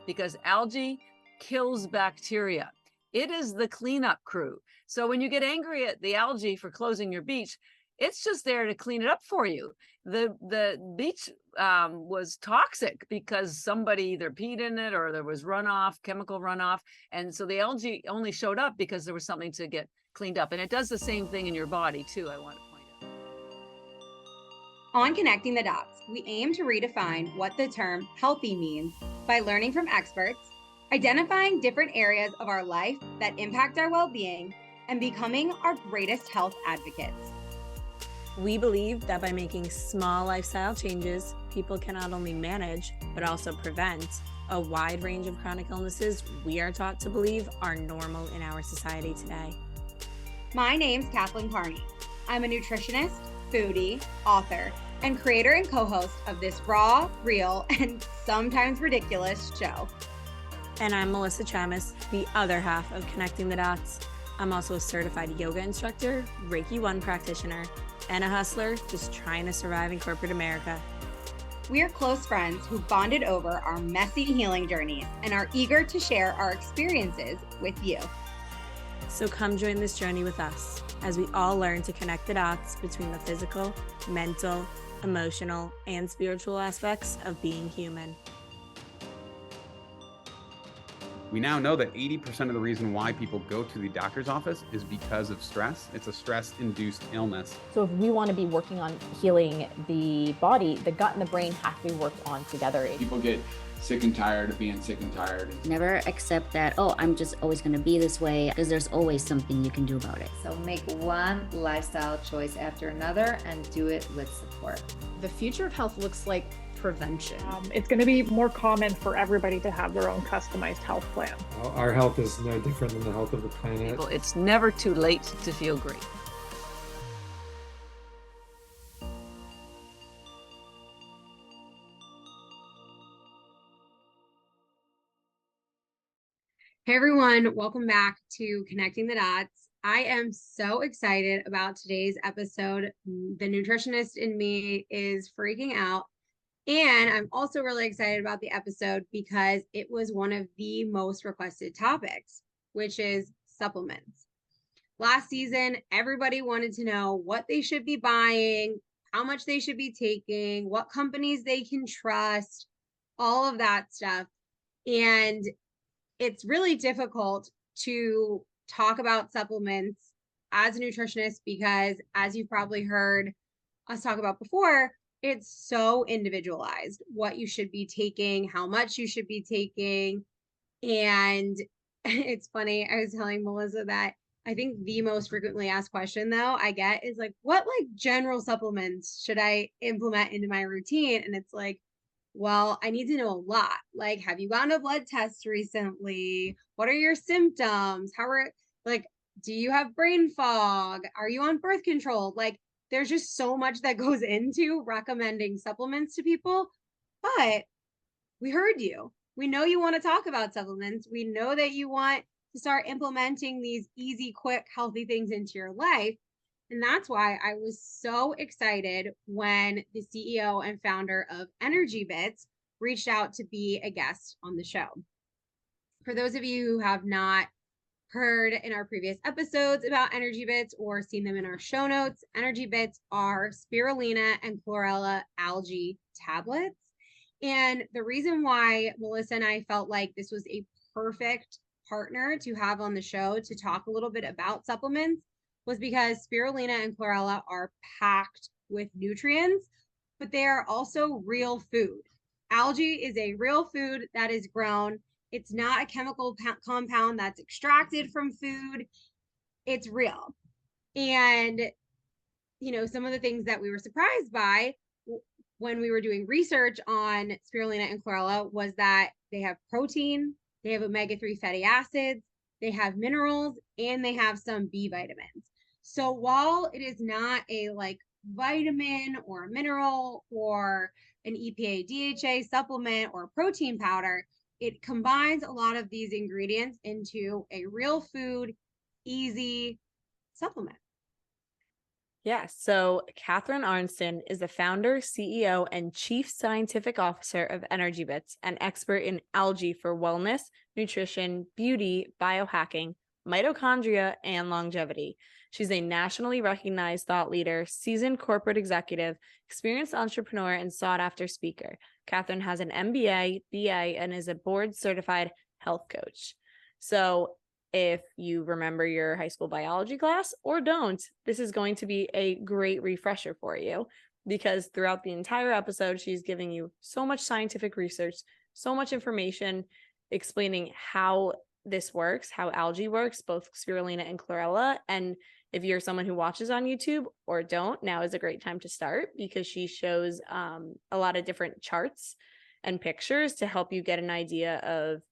because algae kills bacteria. It is the cleanup crew. So when you get angry at the algae for closing your beach, it's just there to clean it up for you. The beach was toxic because somebody either peed in it or there was runoff, chemical runoff. And so the algae only showed up because there was something to get cleaned up. And it does the same thing in your body too, I want to point out. On Connecting the Dots, we aim to redefine what the term healthy means by learning from experts, identifying different areas of our life that impact our well-being, and becoming our greatest health advocates. We believe that by making small lifestyle changes, people can not only manage, but also prevent a wide range of chronic illnesses we are taught to believe are normal in our society today. My name's Catharine Arnston. I'm a nutritionist, foodie, author, and creator and co-host of this raw, real, and sometimes ridiculous show. And I'm Melissa Chamis, the other half of Connecting the Dots. I'm also a certified yoga instructor, Reiki 1 practitioner, and a hustler just trying to survive in corporate America. We're close friends who bonded over our messy healing journeys and are eager to share our experiences with you. So come join this journey with us as we all learn to connect the dots between the physical, mental, emotional, and spiritual aspects of being human. We now know that 80% of the reason why people go to the doctor's office is because of stress. It's a stress-induced illness. So if we want to be working on healing the body, the gut and the brain have to be worked on together. People get sick and tired of being sick and tired. Never accept that, oh, I'm just always going to be this way, because there's always something you can do about it. So make one lifestyle choice after another and do it with support. The future of health looks like prevention. It's going to be more common for everybody to have their own customized health plan. Our health is no different than the health of the planet. It's never too late to feel great. Hey everyone, welcome back to Connecting the Dots. I am so excited about today's episode. The nutritionist in me is freaking out. And I'm also really excited about the episode because it was one of the most requested topics, which is supplements. Last season, everybody wanted to know what they should be buying, how much they should be taking, what companies they can trust, all of that stuff. And it's really difficult to talk about supplements as a nutritionist because, as you've probably heard us talk about before, it's so individualized what you should be taking, how much you should be taking. And it's funny, I was telling Melissa that I think the most frequently asked question though I get is like, what like general supplements should I implement into my routine? And it's like, well, I need to know a lot. Like, have you gotten a blood test recently? What are your symptoms? Do you have brain fog? Are you on birth control? Like, there's just so much that goes into recommending supplements to people, but we heard you. We know you want to talk about supplements. We know that you want to start implementing these easy, quick, healthy things into your life. And that's why I was so excited when the CEO and founder of ENERGYbits reached out to be a guest on the show. For those of you who have not heard in our previous episodes about ENERGYbits or seen them in our show notes, ENERGYbits are spirulina and chlorella algae tablets. And the reason why Melissa and I felt like this was a perfect partner to have on the show to talk a little bit about supplements was because spirulina and chlorella are packed with nutrients, but they are also real food. Algae is a real food that is grown. It's not a chemical compound that's extracted from food. It's real. And, you know, some of the things that we were surprised by when we were doing research on spirulina and chlorella was that they have protein, they have omega-3 fatty acids, they have minerals, and they have some B vitamins. So while it is not a like vitamin or a mineral or an EPA DHA supplement or protein powder, it combines a lot of these ingredients into a real food, easy supplement. Yeah, so Catharine Arnston is the founder, CEO, and chief scientific officer of ENERGYbits, an expert in algae for wellness, nutrition, beauty, biohacking, mitochondria, and longevity. She's a nationally recognized thought leader, seasoned corporate executive, experienced entrepreneur, and sought-after speaker. Catharine has an MBA, BA, and is a board-certified health coach. So if you remember your high school biology class or don't, this is going to be a great refresher for you, because throughout the entire episode, she's giving you so much scientific research, so much information explaining how this works, how algae works, both spirulina and chlorella. And if you're someone who watches on YouTube or don't, now is a great time to start, because she shows a lot of different charts and pictures to help you get an idea of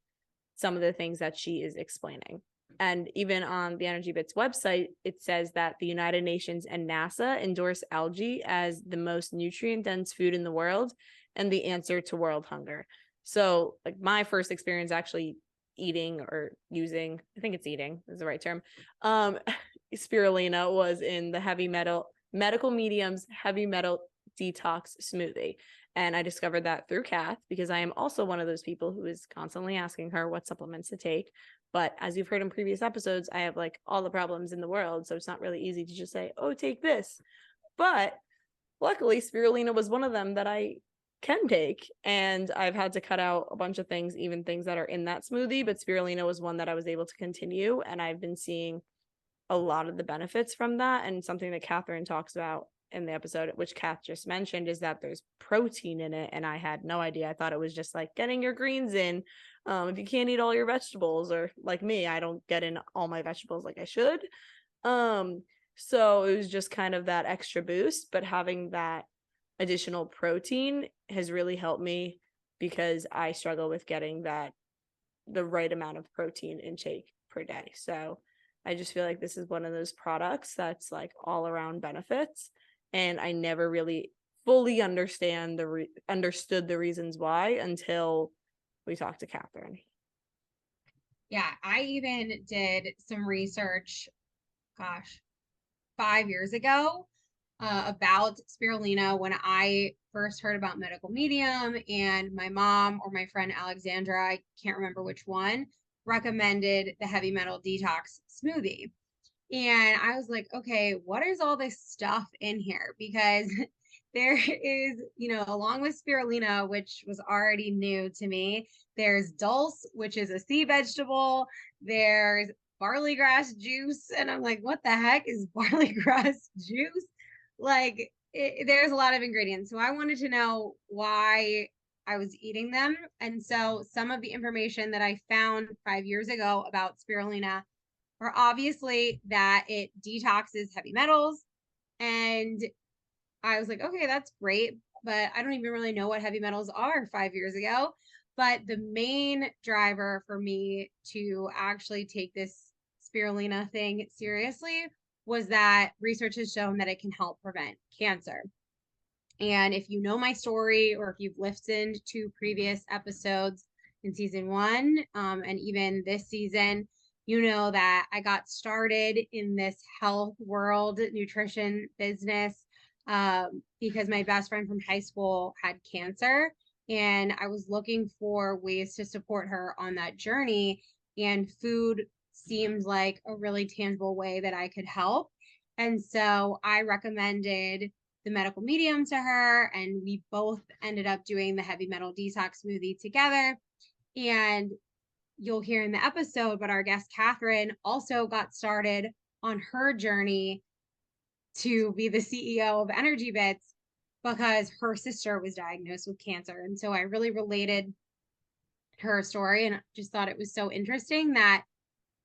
some of the things that she is explaining. And even on the ENERGYbits website, it says that the United Nations and NASA endorse algae as the most nutrient-dense food in the world and the answer to world hunger. So, like, my first experience actually eating or using, I think it's eating is the right term, spirulina was in the medical medium's heavy metal detox smoothie. And I discovered that through Kath, because I am also one of those people who is constantly asking her what supplements to take. But as you've heard in previous episodes, I have like all the problems in the world. So it's not really easy to just say, oh, take this. But luckily, spirulina was one of them that I can take. And I've had to cut out a bunch of things, even things that are in that smoothie. But spirulina was one that I was able to continue. And I've been seeing a lot of the benefits from that. And something that Catharine talks about in the episode, which Kath just mentioned, is that there's protein in it. And I had no idea. I thought it was just like getting your greens in. If you can't eat all your vegetables, or like me, I don't get in all my vegetables like I should. So it was just kind of that extra boost, but having that additional protein has really helped me, because I struggle with getting the right amount of protein intake per day. So I just feel like this is one of those products that's like all around benefits. And I never really fully understood the reasons why until we talked to Catharine. Yeah, I even did some research, 5 years ago, about spirulina when I first heard about medical medium, and my mom or my friend Alexandra, I can't remember which one, recommended the heavy metal detox smoothie. And I was like, okay, what is all this stuff in here? Because there is, along with spirulina, which was already new to me, there's dulse, which is a sea vegetable. There's barley grass juice. And I'm like, what the heck is barley grass juice? Like, there's a lot of ingredients. So I wanted to know why I was eating them. And so some of the information that I found 5 years ago about spirulina are obviously that it detoxes heavy metals. And I was like, okay, that's great, but I don't even really know what heavy metals are 5 years ago. But the main driver for me to actually take this spirulina thing seriously was that research has shown that it can help prevent cancer. And if you know my story, or if you've listened to previous episodes in season 1, and even this season, you know that I got started in this health world nutrition business because my best friend from high school had cancer, and I was looking for ways to support her on that journey, and food seemed like a really tangible way that I could help. And so I recommended the medical medium to her, and we both ended up doing the heavy metal detox smoothie together. And you'll hear in the episode, but our guest Catharine also got started on her journey to be the CEO of ENERGYbits because her sister was diagnosed with cancer. And so I really related to her story, and just thought it was so interesting that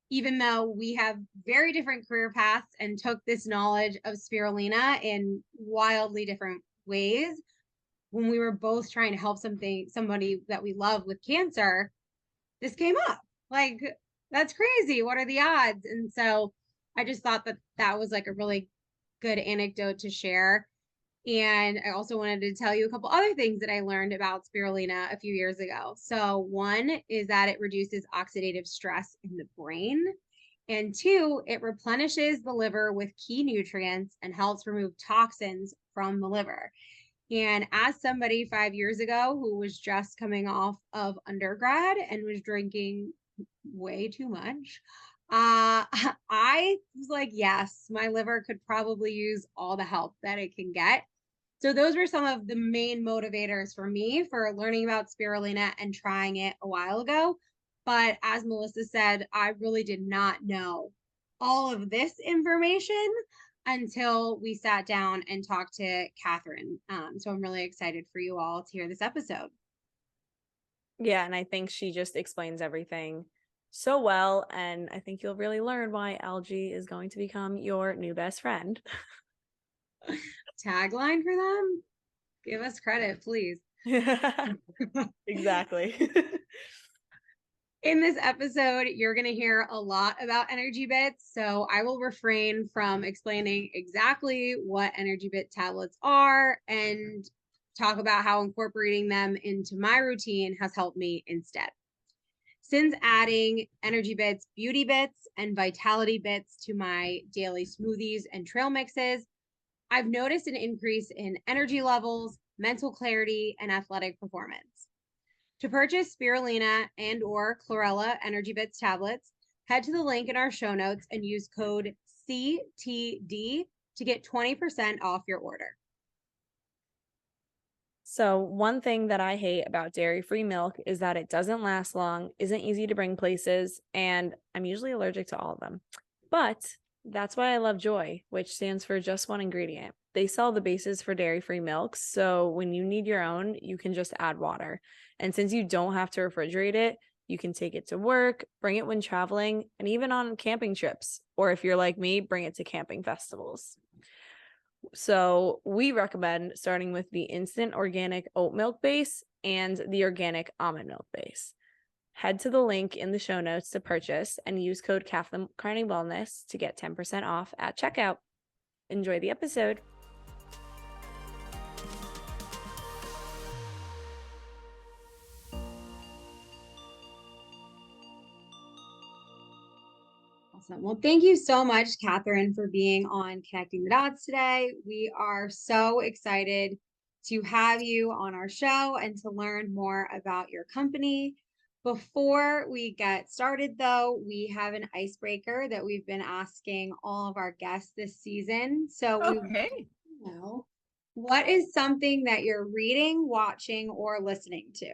even though we have very different career paths and took this knowledge of spirulina in wildly different ways, when we were both trying to help somebody that we love with cancer, this came up. Like, that's crazy. What are the odds? And so I just thought that was like a really good anecdote to share. And I also wanted to tell you a couple other things that I learned about spirulina a few years ago. So one is that it reduces oxidative stress in the brain. And 2, it replenishes the liver with key nutrients and helps remove toxins from the liver. And as somebody 5 years ago who was just coming off of undergrad and was drinking way too much, I was like, yes, my liver could probably use all the help that it can get. So those were some of the main motivators for me for learning about spirulina and trying it a while ago. But as Melissa said, I really did not know all of this information until we sat down and talked to Catherine. So I'm really excited for you all to hear this episode. Yeah, and I think she just explains everything so well, and I think you'll really learn why algae is going to become your new best friend. Tagline for them? Give us credit, please. Exactly. In this episode, you're going to hear a lot about ENERGYbits, so I will refrain from explaining exactly what ENERGYbit tablets are and talk about how incorporating them into my routine has helped me instead. Since adding ENERGYbits, Beauty Bits, and Vitality Bits to my daily smoothies and trail mixes, I've noticed an increase in energy levels, mental clarity, and athletic performance. To purchase spirulina and or chlorella ENERGYbits tablets, head to the link in our show notes and use code CTD to get 20% off your order. So one thing that I hate about dairy-free milk is that it doesn't last long, isn't easy to bring places, and I'm usually allergic to all of them. But that's why I love Joy, which stands for just one ingredient. They sell the bases for dairy-free milks, so when you need your own, you can just add water. And since you don't have to refrigerate it, you can take it to work, bring it when traveling, and even on camping trips. Or if you're like me, bring it to camping festivals. So we recommend starting with the instant organic oat milk base and the organic almond milk base. Head to the link in the show notes to purchase and use code Catharine Wellness to get 10% off at checkout. Enjoy the episode. Awesome. Well, thank you so much, Catherine, for being on Connecting the Dots today. We are so excited to have you on our show and to learn more about your company. Before we get started, though, we have an icebreaker that we've been asking all of our guests this season. So Okay. we know, what is something that you're reading, watching, or listening to?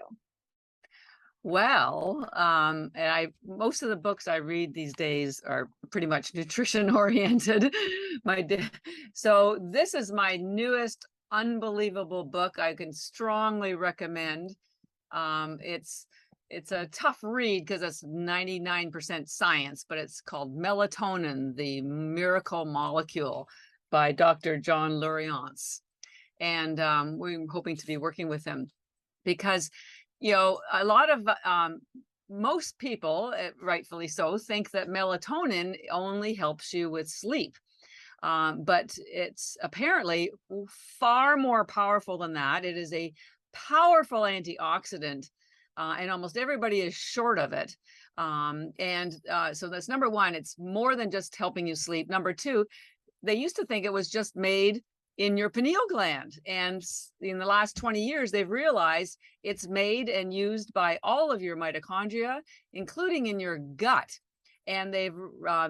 Well, and most of the books I read these days are pretty much nutrition oriented. So this is my newest unbelievable book. I can strongly recommend. It's a tough read because it's 99% science, but it's called Melatonin, the Miracle Molecule by Dr. John Luriance. And we're hoping to be working with him because a lot of most people, rightfully so, think that melatonin only helps you with sleep. But it's apparently far more powerful than that. It is a powerful antioxidant, and almost everybody is short of it. So that's number one. It's more than just helping you sleep. Number two, they used to think it was just made in your pineal gland. And in the last 20 years, they've realized it's made and used by all of your mitochondria, including in your gut. And they've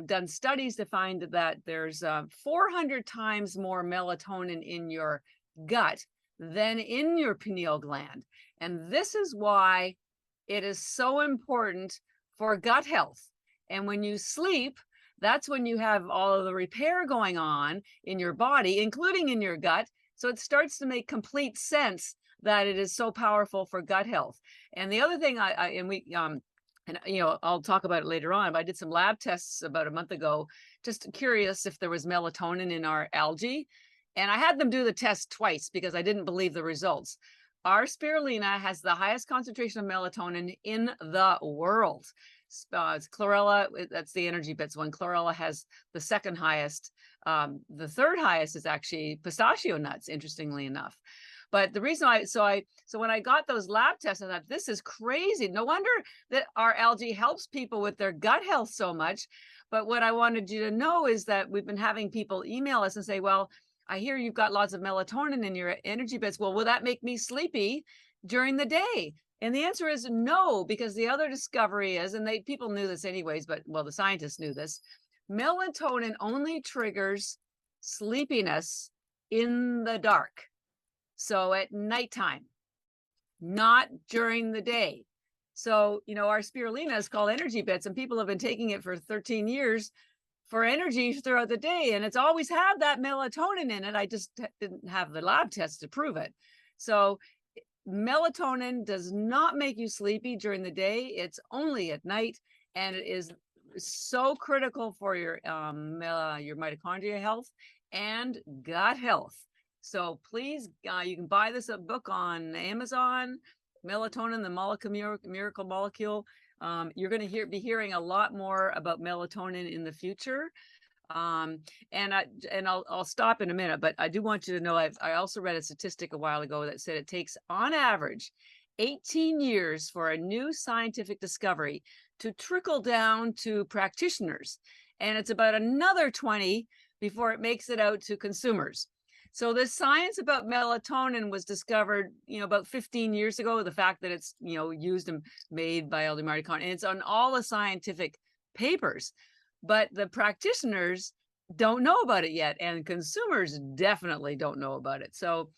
done studies to find that there's 400 times more melatonin in your gut than in your pineal gland. And this is why it is so important for gut health. And when you sleep, that's when you have all of the repair going on in your body, including in your gut. So it starts to make complete sense that it is so powerful for gut health. And the other thing I'll talk about it later on, but I did some lab tests about a month ago, just curious if there was melatonin in our algae. And I had them do the test twice because I didn't believe the results. Our spirulina has the highest concentration of melatonin in the world. It's chlorella, that's the ENERGYbits one. Chlorella has the second highest. The third highest is actually pistachio nuts, interestingly enough. But the reason so when I got those lab tests, I thought, this is crazy. No wonder that our algae helps people with their gut health so much. But what I wanted you to know is that we've been having people email us and say, well, I hear you've got lots of melatonin in your ENERGYbits. Well, will that make me sleepy during the day? And the answer is no, because the other discovery is, and people knew this anyways, but well, the scientists knew this, melatonin only triggers sleepiness in the dark. So at nighttime, not during the day. So, our spirulina is called ENERGYbits, and people have been taking it for 13 years for energy throughout the day. And it's always had that melatonin in it. I just didn't have the lab tests to prove it. So melatonin does not make you sleepy during the day. It's only at night, and it is so critical for your mitochondria health and gut health. So please, you can buy this book on Amazon, Melatonin, the Miracle Molecule. You're going to be hearing a lot more about melatonin in the future. And I'll stop in a minute, but I do want you to know, I also read a statistic a while ago that said it takes on average 18 years for a new scientific discovery to trickle down to practitioners. And it's about another 20 before it makes it out to consumers. So the science about melatonin was discovered, about 15 years ago. The fact that it's, used and made by all the mitochondria, and it's on all the scientific papers, but the practitioners don't know about it yet, and consumers definitely don't know about it. So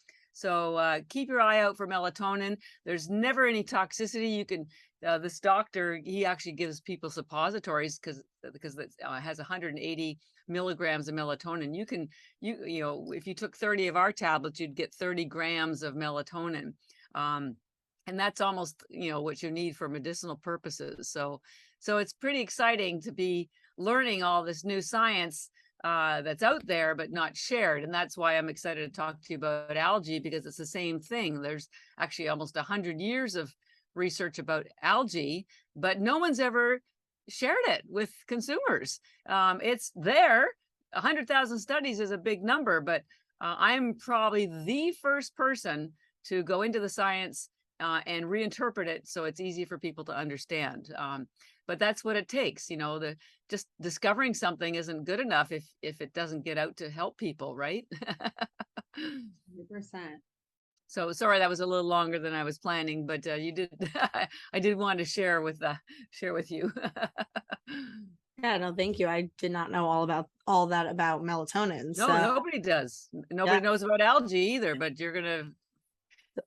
keep your eye out for melatonin. There's never any toxicity. You can, this doctor, he actually gives people suppositories because it has 180 milligrams of melatonin. If you took 30 of our tablets, you'd get 30 grams of melatonin. And that's almost, what you need for medicinal purposes. So it's pretty exciting to be learning all this new science that's out there, but not shared. And that's why I'm excited to talk to you about algae, because it's the same thing. There's actually almost 100 years of research about algae, but no one's ever shared it with consumers. It's there. 100,000 studies is a big number, but I'm probably the first person to go into the science and reinterpret it so it's easy for people to understand. But that's what it takes. Just discovering something isn't good enough if it doesn't get out to help people, right? 100%. So sorry, that was a little longer than I was planning, but you did. I did want to share with you. Yeah, no, thank you. I did not know all that about melatonin. No, nobody does. Nobody knows about algae either, but you're gonna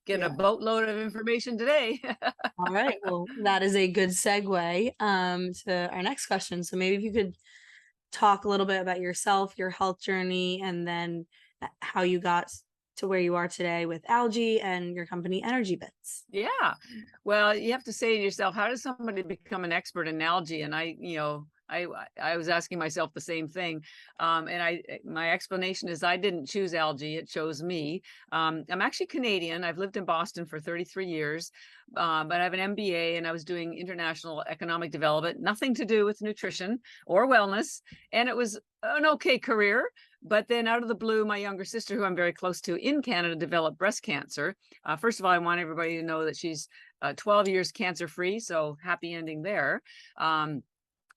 get a boatload of information today. All right. Well, that is a good segue to our next question. So maybe if you could talk a little bit about yourself, your health journey, and then how you got to where you are today with algae and your company ENERGYbits. Yeah. Well, you have to say to yourself, how does somebody become an expert in algae? And I was asking myself the same thing. And my explanation is I didn't choose algae, it chose me. I'm actually Canadian. I've lived in Boston for 33 years, but I have an MBA and I was doing international economic development, nothing to do with nutrition or wellness. And it was an okay career. But then out of the blue, my younger sister, who I'm very close to in Canada, developed breast cancer. First of all, I want everybody to know that she's 12 years cancer-free, so happy ending there. And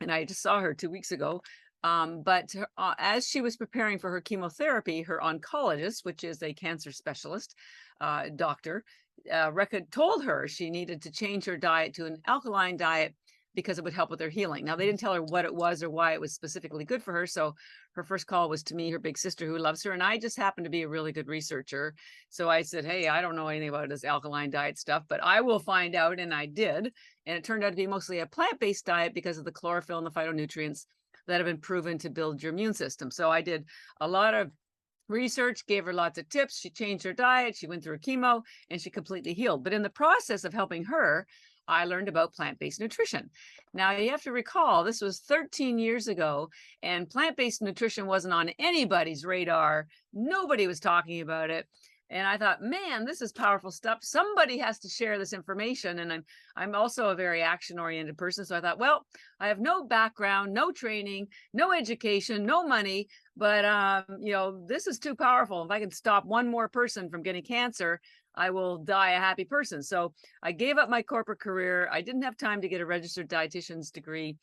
I just saw her 2 weeks ago. But as she was preparing for her chemotherapy, her oncologist, which is a cancer specialist doctor, told her she needed to change her diet to an alkaline diet because it would help with her healing. Now, they didn't tell her what it was or why it was specifically good for her. So her first call was to me, her big sister who loves her. And I just happened to be a really good researcher. So I said, hey, I don't know anything about this alkaline diet stuff, but I will find out. And I did. And it turned out to be mostly a plant-based diet because of the chlorophyll and the phytonutrients that have been proven to build your immune system. So I did a lot of research, gave her lots of tips. She changed her diet. She went through chemo and she completely healed. But in the process of helping her, I learned about plant-based nutrition. Now, you have to recall, this was 13 years ago, and plant-based nutrition wasn't on anybody's radar. Nobody was talking about it. And I thought, man, this is powerful stuff. Somebody has to share this information. And I'm also a very action-oriented person. So I thought, well, I have no background, no training, no education, no money, but this is too powerful. If I can stop one more person from getting cancer, I will die a happy person. So I gave up my corporate career. I didn't have time to get a registered dietitian's degree.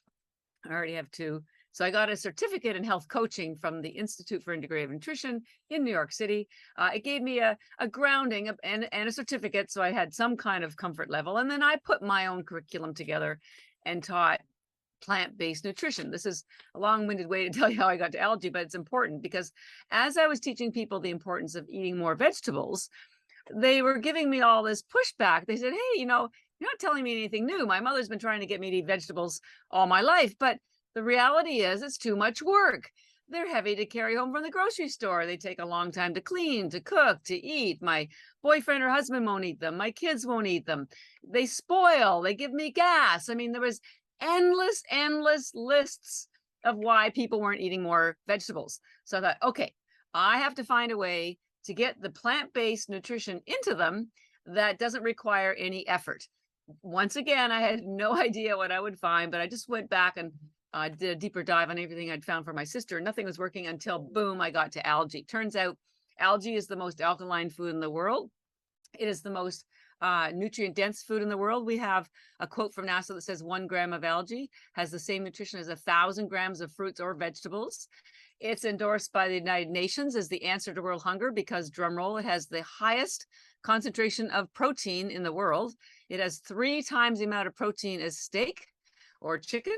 I already have 2. So I got a certificate in health coaching from the Institute for Integrative Nutrition in New York City. It gave me a grounding and a certificate, so I had some kind of comfort level. And then I put my own curriculum together and taught plant-based nutrition. This is a long-winded way to tell you how I got to algae, but it's important because as I was teaching people the importance of eating more vegetables, they were giving me all this pushback. They said, hey, you're not telling me anything new. My mother's been trying to get me to eat vegetables all my life, but the reality is it's too much work. They're heavy to carry home from the grocery store. They take a long time to clean, to cook, to eat. My boyfriend or husband won't eat them. My kids won't eat them. They spoil. They give me gas. I mean, there was endless lists of why people weren't eating more vegetables. So I thought, okay, I have to find a way to get the plant-based nutrition into them that doesn't require any effort. Once again, I had no idea what I would find, but I just went back and did a deeper dive on everything I'd found for my sister. Nothing was working until, boom, I got to algae. Turns out algae is the most alkaline food in the world. It is the most nutrient dense food in the world. We have a quote from NASA that says 1 gram of algae has the same nutrition as 1,000 grams of fruits or vegetables. It's endorsed by the United Nations as the answer to world hunger because, drumroll, it has the highest concentration of protein in the world. It has 3 times the amount of protein as steak or chicken.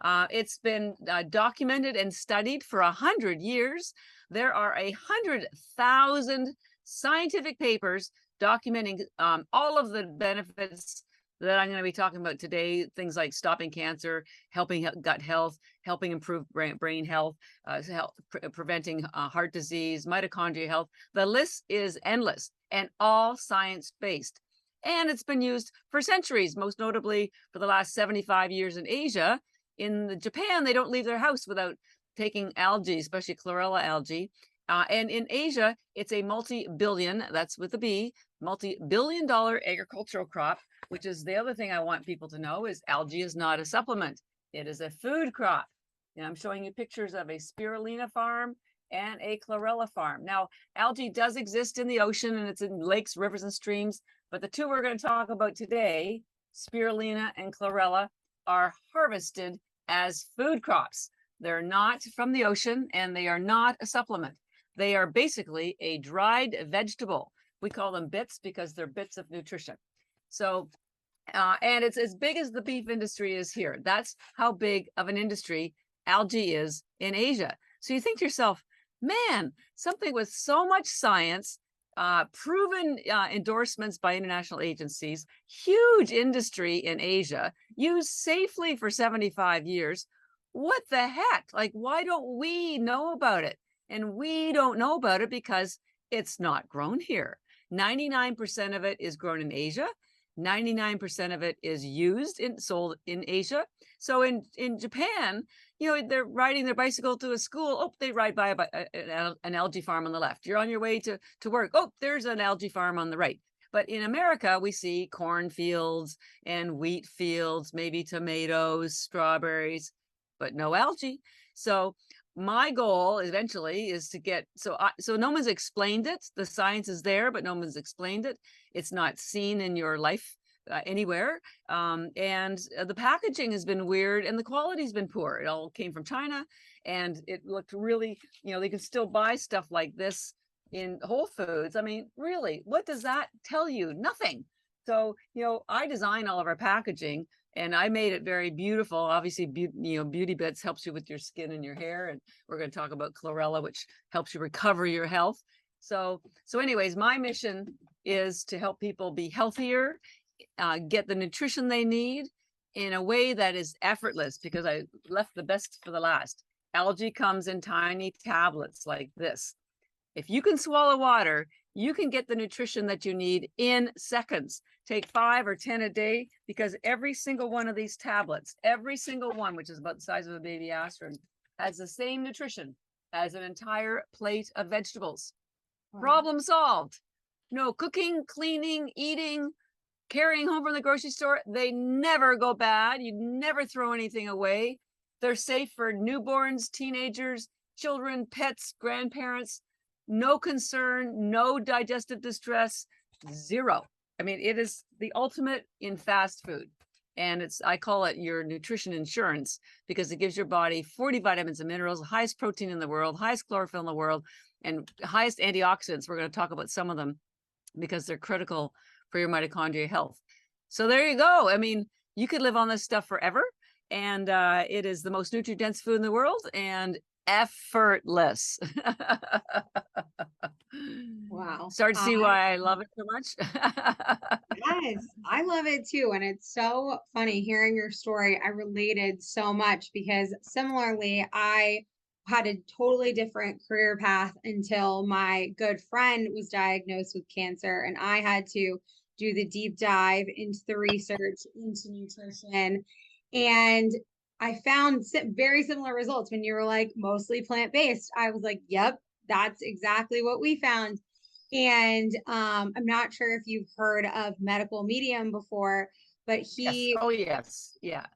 It's been documented and studied for 100 years. There are 100,000 scientific papers documenting all of the benefits that I'm going to be talking about today. Things like stopping cancer, helping gut health, helping improve brain health, preventing heart disease, mitochondria health. The list is endless and all science-based. And it's been used for centuries, most notably for the last 75 years in Asia. In Japan, they don't leave their house without taking algae, especially chlorella algae. And in Asia, it's a multi-billion, that's with a B, multi-billion-dollar agricultural crop, which is the other thing I want people to know is algae is not a supplement. It is a food crop. And I'm showing you pictures of a spirulina farm and a chlorella farm. Now, algae does exist in the ocean and it's in lakes, rivers, and streams, but the 2 we're going to talk about today, spirulina and chlorella, are harvested as food crops. They're not from the ocean and they are not a supplement. They are basically a dried vegetable. We call them bits because they're bits of nutrition. So, and it's as big as the beef industry is here. That's how big of an industry algae is in Asia. So you think to yourself, man, something with so much science, proven endorsements by international agencies, huge industry in Asia, used safely for 75 years. What the heck? Like, why don't we know about it? And we don't know about it because it's not grown here. 99% of it is grown in Asia. 99% of it is used and sold in Asia. So in Japan, they're riding their bicycle to a school. Oh, they ride by an algae farm on the left. You're on your way to work. Oh, there's an algae farm on the right. But in America, we see cornfields and wheat fields, maybe tomatoes, strawberries, but no algae. So my goal eventually is to get, so no one's explained it. The science is there, but no one's explained it. It's not seen in your life anywhere. And the packaging has been weird and the quality's been poor. It all came from China and it looked really, they can still buy stuff like this in Whole Foods. I mean, really, what does that tell you? Nothing. So, I design all of our packaging and I made it very beautiful. Obviously, ENERGYbits helps you with your skin and your hair. And we're going to talk about chlorella, which helps you recover your health. So anyways, my mission is to help people be healthier, get the nutrition they need in a way that is effortless, because I left the best for the last. Algae comes in tiny tablets like this. If you can swallow water, you can get the nutrition that you need in seconds. Take 5 or 10 a day, because every single one of these tablets, every single one, which is about the size of a baby aspirin, has the same nutrition as an entire plate of vegetables. Problem solved. No cooking, cleaning, eating, carrying home from the grocery store. They never go bad. You never throw anything away. They're safe for newborns, teenagers, children, pets, grandparents. No concern, no digestive distress, zero. I mean, it is the ultimate in fast food. And I call it your nutrition insurance, because it gives your body 40 vitamins and minerals, highest protein in the world, highest chlorophyll in the world, and highest antioxidants. We're going to talk about some of them because they're critical for your mitochondria health. So there you go. I mean, you could live on this stuff forever. And it is the most nutrient-dense food in the world and effortless. Wow. Start to see why I love it so much. Yes, I love it too. And it's so funny hearing your story. I related so much because similarly, I had a totally different career path until my good friend was diagnosed with cancer, and I had to do the deep dive into the research into nutrition. And I found very similar results when you were like mostly plant-based. I was like, yep, that's exactly what we found. And I'm not sure if you've heard of medical medium before, but he Yes. Oh yes, yeah.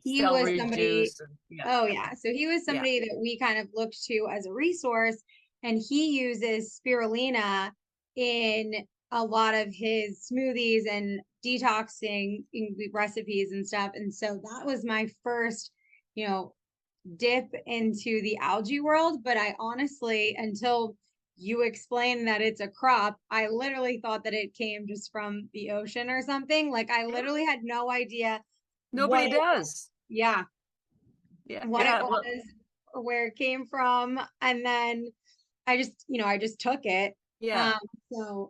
he Cell was somebody. reduce yeah. Oh yeah, so he was Yeah. somebody that we kind of looked to as a resource, and he uses spirulina in a lot of his smoothies and detoxing recipes and stuff. And so that was my first, dip into the algae world. But I honestly, until you explained that it's a crop, I literally thought that it came just from the ocean or something. Like I literally had no idea. Nobody does. Yeah. Yeah. What Yeah, it was or where it came from. And then I just took it. Yeah.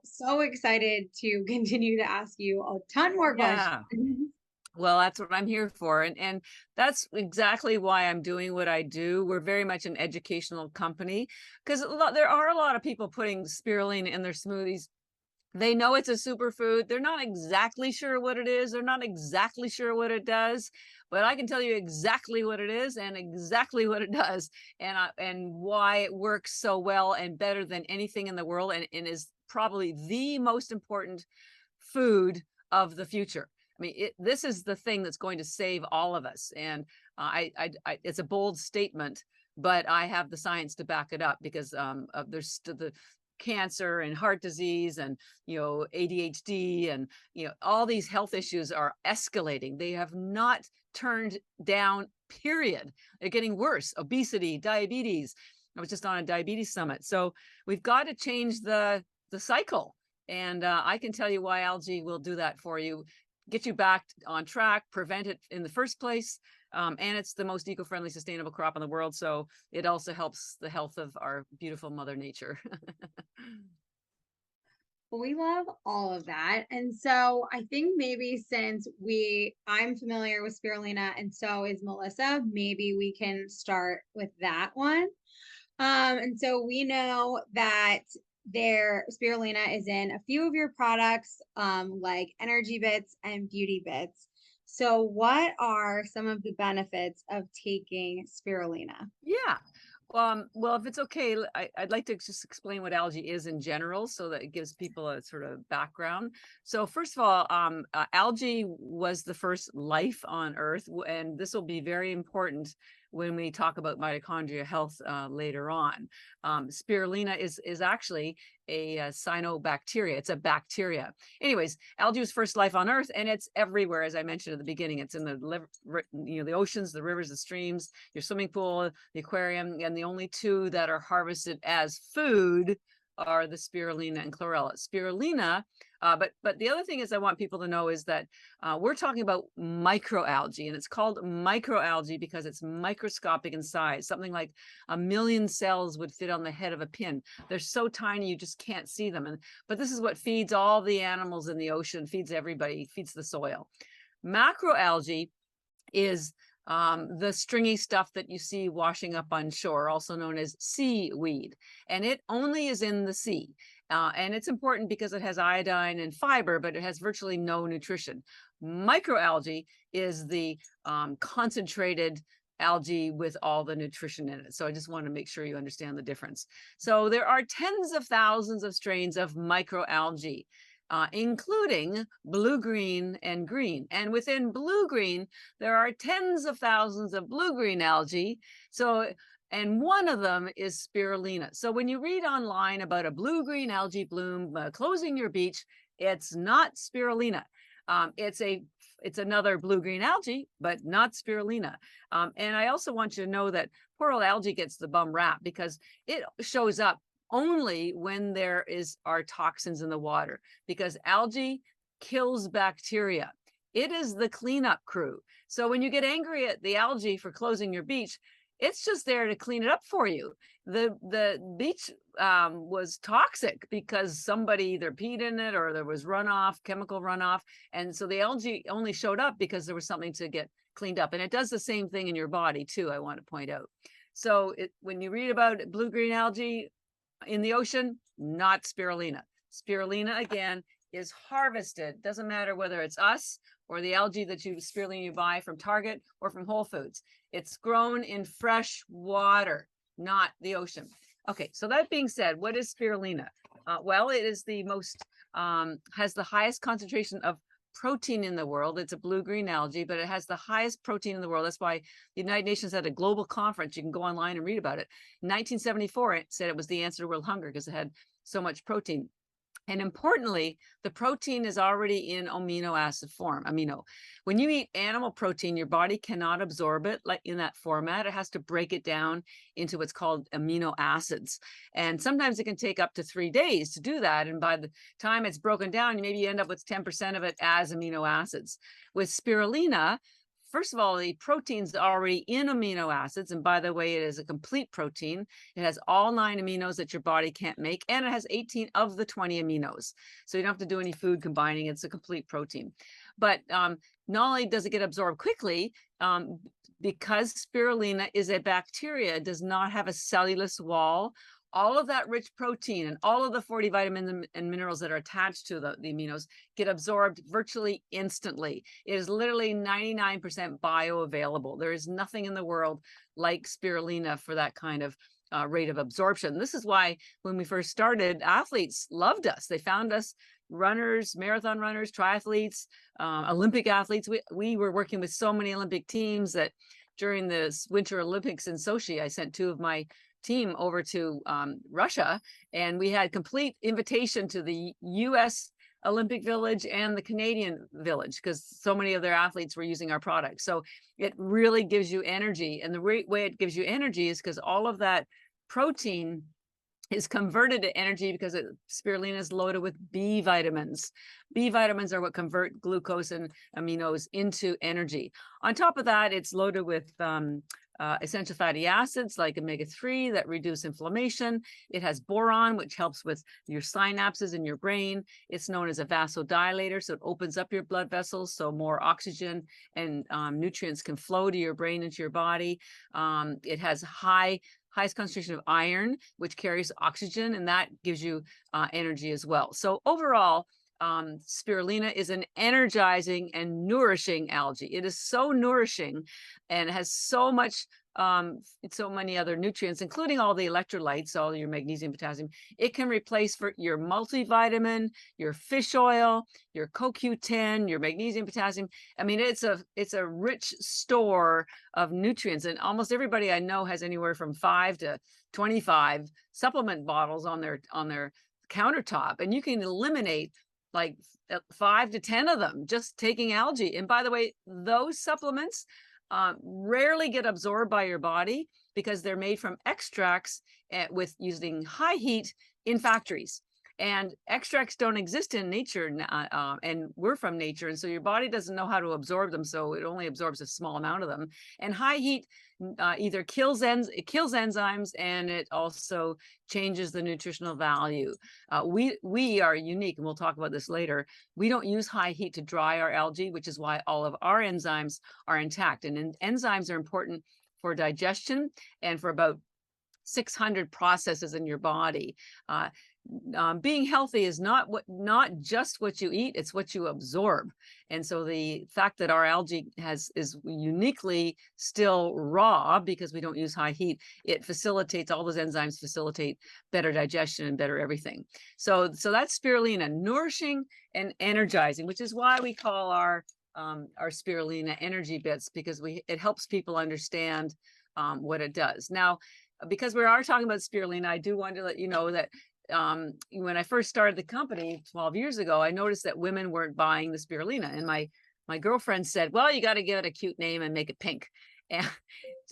So excited to continue to ask you a ton more questions. Well, that's what I'm here for. And that's exactly why I'm doing what I do. We're very much an educational company, because there are a lot of people putting spirulina in their smoothies. They know it's a superfood. They're not exactly sure what it is. They're not exactly sure what it does, but I can tell you exactly what it is and exactly what it does, and why it works so well and better than anything in the world, and is probably the most important food of the future. I mean, this is the thing that's going to save all of us. And it's a bold statement, but I have the science to back it up, because there's the cancer and heart disease and ADHD and all these health issues are escalating. They have not turned down, period. They're getting worse. Obesity, diabetes. I was just on a diabetes summit. So we've got to change the cycle. And I can tell you why algae will do that for you, get you back on track, prevent it in the first place. And it's the most eco-friendly, sustainable crop in the world. So it also helps the health of our beautiful Mother Nature. Well, we love all of that. And so I think maybe since I'm familiar with spirulina and so is Melissa, maybe we can start with that one. And so we know that spirulina is in a few of your products, like ENERGYbits and BeautyBits. So what are some of the benefits of taking spirulina? Yeah. Well, if it's okay, I'd like to just explain what algae is in general, so that it gives people a sort of background. So first of all, algae was the first life on Earth, and this will be very important when we talk about mitochondria health later on. Spirulina is actually a cyanobacteria. It's a bacteria. Anyways, algae was first life on Earth, and it's everywhere. As I mentioned at the beginning, it's in the oceans, the rivers, the streams, your swimming pool, the aquarium, and the only two that are harvested as food are the spirulina and chlorella. Spirulina, but the other thing is I want people to know is that we're talking about microalgae, and it's called microalgae because it's microscopic in size. Something like 1 million cells would fit on the head of a pin. They're so tiny you just can't see them. But this is what feeds all the animals in the ocean, feeds everybody, feeds the soil. Macroalgae is the stringy stuff that you see washing up on shore, also known as seaweed, and it only is in the sea. And it's important because it has iodine and fiber, but it has virtually no nutrition. Microalgae is the concentrated algae with all the nutrition in it. So I just want to make sure you understand the difference. So there are tens of thousands of strains of microalgae, including blue-green and green. And within blue-green, there are tens of thousands of blue-green algae. And one of them is spirulina. So when you read online about a blue-green algae bloom closing your beach, It's not spirulina. It's another blue-green algae, but not spirulina. And I also want you to know that poor old algae gets the bum rap because it shows up only when there are toxins in the water, because algae kills bacteria. It is the cleanup crew. So when you get angry at the algae for closing your beach, it's just there to clean it up for you. The beach was toxic because somebody either peed in it or there was runoff, chemical runoff. And so the algae only showed up because there was something to get cleaned up. And it does the same thing in your body too, I want to point out. So when you read about blue-green algae in the ocean, not spirulina. Spirulina, again, is harvested. Doesn't matter whether it's us or the algae that spirulina you buy from Target or from Whole Foods. It's grown in fresh water, not the ocean. Okay, so that being said, what is spirulina? Well, it is the most, has the highest concentration of protein in the world. It's a blue-green algae, but it has the highest protein in the world. That's why the United Nations had a global conference. You can go online and read about it. In 1974, it said it was the answer to world hunger because it had so much protein. And importantly, the protein is already in amino acid form, amino. When you eat animal protein, your body cannot absorb it like in that format. It has to break it down into what's called amino acids. And sometimes it can take up to 3 days to do that. And by the time it's broken down, maybe you end up with 10% of it as amino acids. With spirulina, first of all, the protein's already in amino acids. And by the way, it is a complete protein. It has all 9 aminos that your body can't make. And it has 18 of the 20 aminos. So you don't have to do any food combining. It's a complete protein. But not only does it get absorbed quickly, because spirulina is a bacteria, it does not have a cellulose wall. All of that rich protein and all of the 40 vitamins and minerals that are attached to the aminos get absorbed virtually instantly. It is literally 99% bioavailable. There is nothing in the world like spirulina for that kind of rate of absorption. This is why when we first started, athletes loved us. They found us, runners, marathon runners, triathletes, Olympic athletes. We were working with so many Olympic teams that during the Winter Olympics in Sochi, I sent 2 of my team over to Russia, and we had complete invitation to the U.S. Olympic Village and the Canadian Village because so many of their athletes were using our product. So it really gives you energy, and the way it gives you energy is because all of that protein is converted to energy because spirulina is loaded with B vitamins. B vitamins are what convert glucose and aminos into energy. On top of that, it's loaded with essential fatty acids like omega-3 that reduce inflammation. It has boron, which helps with your synapses in your brain. It's known as a vasodilator, so it opens up your blood vessels so more oxygen and nutrients can flow to your brain and to your body. It has highest concentration of iron, which carries oxygen, and that gives you energy as well. So overall, spirulina is an energizing and nourishing algae. It is so nourishing and has so much, so many other nutrients, including all the electrolytes, all your magnesium, potassium. It can replace for your multivitamin, your fish oil, your CoQ10, your magnesium, potassium. I mean, it's a rich store of nutrients, and almost everybody I know has anywhere from 5 to 25 supplement bottles on their countertop, and you can eliminate like 5 to 10 of them just taking algae. And by the way, those supplements rarely get absorbed by your body because they're made from extracts with using high heat in factories. And extracts don't exist in nature, and we're from nature, and so your body doesn't know how to absorb them, so it only absorbs a small amount of them. And high heat either kills enzymes, and it also changes the nutritional value. We are unique, and we'll talk about this later. We don't use high heat to dry our algae, which is why all of our enzymes are intact. And enzymes are important for digestion and for about 600 processes in your body. Being healthy is not just what you eat, it's what you absorb. And so the fact that our algae is uniquely still raw because we don't use high heat, it facilitates, all those enzymes facilitate better digestion and better everything. So that's spirulina, nourishing and energizing, which is why we call our spirulina ENERGYbits, because it helps people understand what it does. Now, because we are talking about spirulina, I do want to let you know that when I first started the company 12 years ago, I noticed that women weren't buying the spirulina. And my girlfriend said, well, you got to give it a cute name and make it pink. And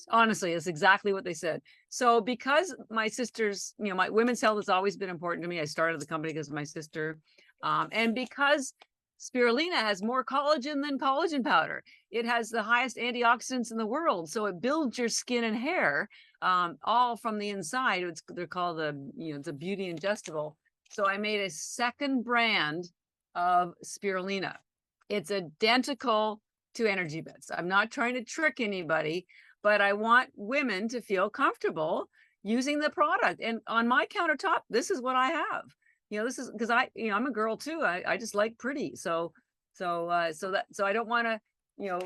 honestly, it's exactly what they said. So because my sisters, my women's health has always been important to me. I started the company because of my sister. And because spirulina has more collagen than collagen powder, it has the highest antioxidants in the world. So it builds your skin and hair, all from the inside. They're called it's a beauty ingestible. So I made a second brand of spirulina. It's identical to ENERGYbits. I'm not trying to trick anybody, but I want women to feel comfortable using the product. And on my countertop, this is what I have. This is because I'm a girl too. I just like pretty. So I don't want to,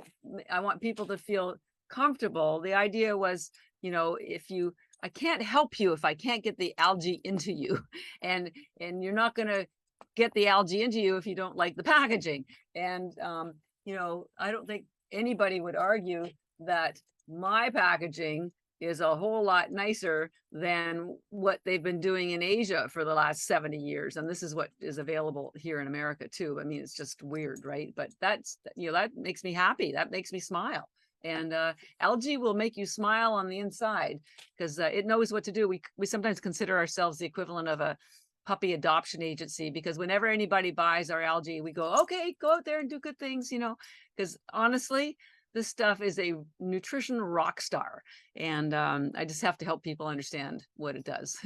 I want people to feel comfortable. The idea was, I can't help you if I can't get the algae into you, and you're not going to get the algae into you if you don't like the packaging. And I don't think anybody would argue that my packaging is a whole lot nicer than what they've been doing in Asia for the last 70 years. And this is what is available here in America too. I mean, it's just weird, right? But that makes me happy. That makes me smile. And algae will make you smile on the inside because it knows what to do. We sometimes consider ourselves the equivalent of a puppy adoption agency, because whenever anybody buys our algae, we go, okay, go out there and do good things, because honestly, this stuff is a nutrition rock star. And I just have to help people understand what it does.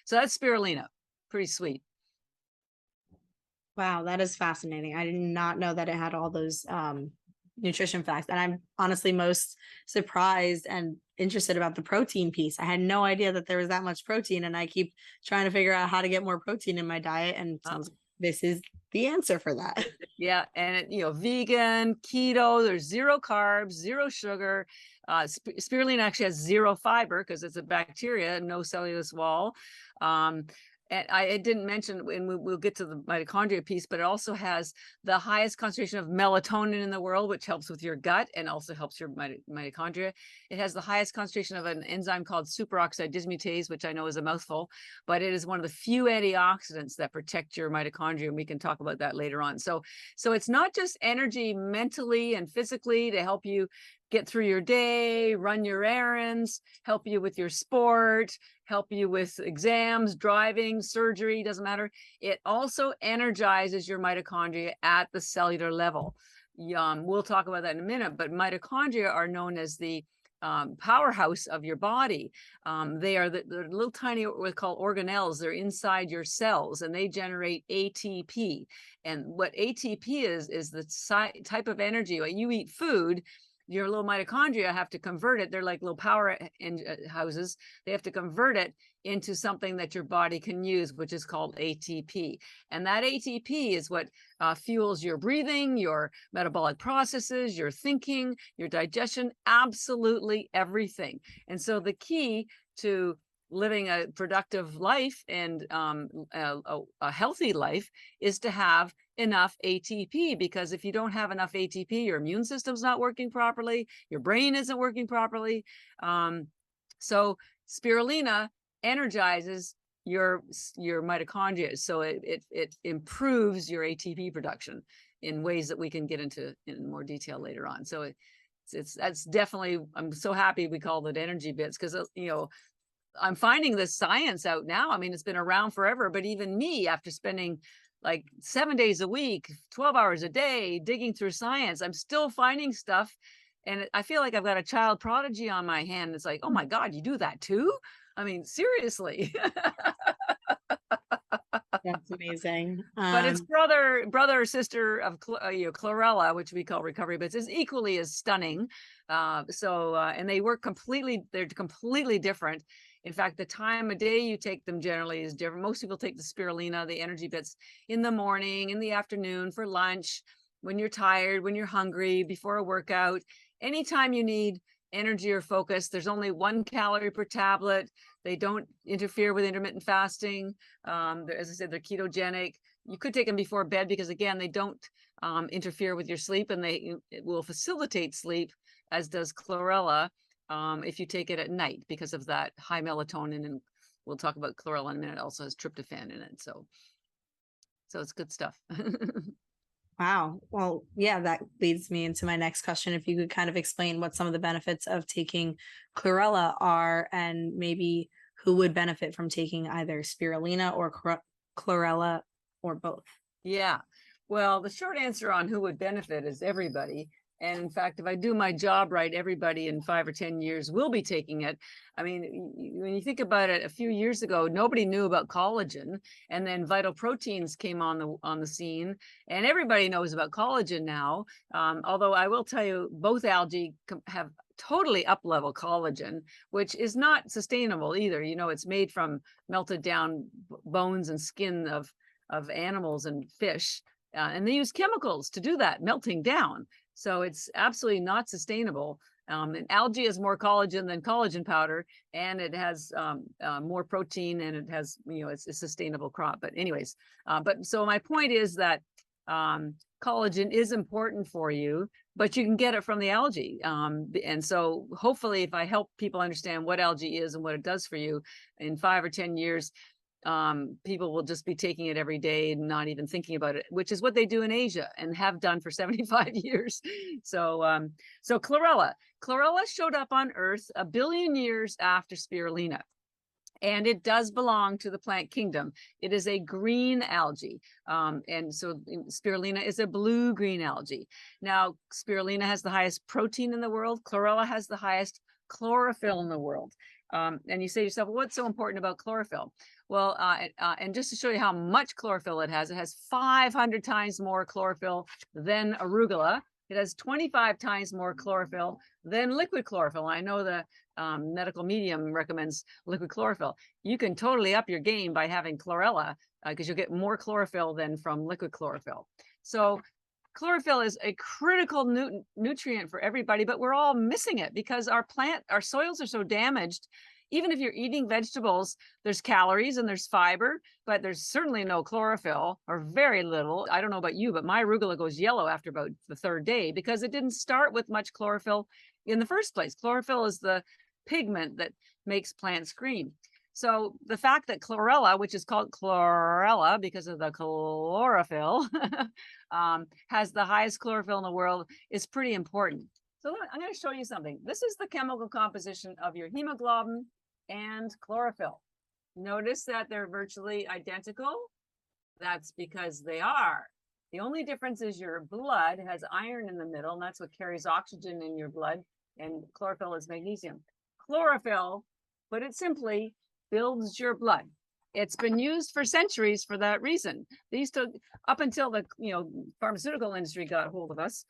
So that's spirulina. Pretty sweet. Wow, that is fascinating. I did not know that it had all those nutrition facts. And I'm honestly most surprised and interested about the protein piece. I had no idea that there was that much protein, and I keep trying to figure out how to get more protein in my diet, and sounds like this is the answer for that. Yeah. And vegan, keto, there's 0 carbs, 0 sugar. Spirulina actually has 0 fiber because it's a bacteria, no cellulose wall. And I didn't mention, and we'll get to the mitochondria piece, but it also has the highest concentration of melatonin in the world, which helps with your gut and also helps your mitochondria. It has the highest concentration of an enzyme called superoxide dismutase, which I know is a mouthful, but it is one of the few antioxidants that protect your mitochondria. And we can talk about that later on. So it's not just energy mentally and physically to help you get through your day, run your errands, help you with your sport, help you with exams, driving, surgery, doesn't matter. It also energizes your mitochondria at the cellular level. We'll talk about that in a minute, but mitochondria are known as the powerhouse of your body. They are the little tiny, what we call organelles. They're inside your cells, and they generate ATP. And what ATP is the type of energy. When you eat food, your little mitochondria have to convert it. They're like little power houses. They have to convert it into something that your body can use, which is called ATP. And that ATP is what fuels your breathing, your metabolic processes, your thinking, your digestion, absolutely everything. And so the key to living a productive life and a healthy life is to have enough ATP, because if you don't have enough ATP, your immune system's not working properly, your brain isn't working properly. So spirulina energizes your mitochondria, so it improves your ATP production in ways that we can get into in more detail later on. So that's definitely, I'm so happy we called it ENERGYbits, because I'm finding this science out now. I mean, it's been around forever, but even me, after spending like 7 days a week, 12 hours a day, digging through science, I'm still finding stuff. And I feel like I've got a child prodigy on my hand. It's like, oh my God, you do that too? I mean, seriously. That's amazing. But it's brother or sister of chlorella, which we call ENERGYbits, is equally as stunning. And they work they're completely different. In fact, the time of day you take them generally is different. Most people take the spirulina, the ENERGYbits, in the morning, in the afternoon, for lunch, when you're tired, when you're hungry, before a workout. Anytime you need energy or focus, there's only 1 calorie per tablet. They don't interfere with intermittent fasting. As I said, they're ketogenic. You could take them before bed because, again, they don't interfere with your sleep, and it will facilitate sleep, as does chlorella, if you take it at night, because of that high melatonin we'll talk about chlorella in a minute. It also has tryptophan in it. So it's good stuff. Wow. Well, yeah, that leads me into my next question. If you could kind of explain what some of the benefits of taking chlorella are, and maybe who would benefit from taking either spirulina or chlorella or both. Yeah. Well, the short answer on who would benefit is everybody. And in fact, if I do my job right, everybody in 5 or 10 years will be taking it. I mean, when you think about it, a few years ago, nobody knew about collagen, and then vital proteins came on the scene, and everybody knows about collagen now. Although I will tell you, both algae have totally up-level collagen, which is not sustainable either. You know, it's made from melted down bones and skin of animals and fish, and they use chemicals to do that, melting down. So it's absolutely not sustainable. And algae has more collagen than collagen powder, and it has more protein, and it has, you know, it's a sustainable crop. But anyways, but so my point is that collagen is important for you, but you can get it from the algae. And so hopefully, if I help people understand what algae is and what it does for you, in 5 or 10 years, people will just be taking it every day and not even thinking about it, which is what they do in Asia and have done for 75 years. So, so chlorella showed up on Earth 1 billion years after spirulina. And it does belong to the plant kingdom. It is a green algae. And so spirulina is a blue-green algae. Now, spirulina has the highest protein in the world. Chlorella has the highest chlorophyll in the world. And you say to yourself, well, what's so important about chlorophyll? Well, and just to show you how much chlorophyll it has 500 times more chlorophyll than arugula. It has 25 times more chlorophyll than liquid chlorophyll. I know the medical medium recommends liquid chlorophyll. You can totally up your game by having chlorella, because you'll get more chlorophyll than from liquid chlorophyll. So chlorophyll is a critical nutrient for everybody, but we're all missing it because our soils are so damaged. Even if you're eating vegetables, there's calories and there's fiber, but there's certainly no chlorophyll, or very little. I don't know about you, but my arugula goes yellow after about the 3rd day because it didn't start with much chlorophyll in the first place. Chlorophyll is the pigment that makes plants green. So the fact that chlorella, which is called chlorella because of the chlorophyll, has the highest chlorophyll in the world is pretty important. So I'm going to show you something. This is the chemical composition of your hemoglobin and chlorophyll. Notice that they're virtually identical. That's because they are. The only difference is your blood has iron in the middle, and that's what carries oxygen in your blood, and chlorophyll is magnesium. Chlorophyll, put it simply, builds your blood. It's been used for centuries for that reason. These took up until the pharmaceutical industry got hold of us.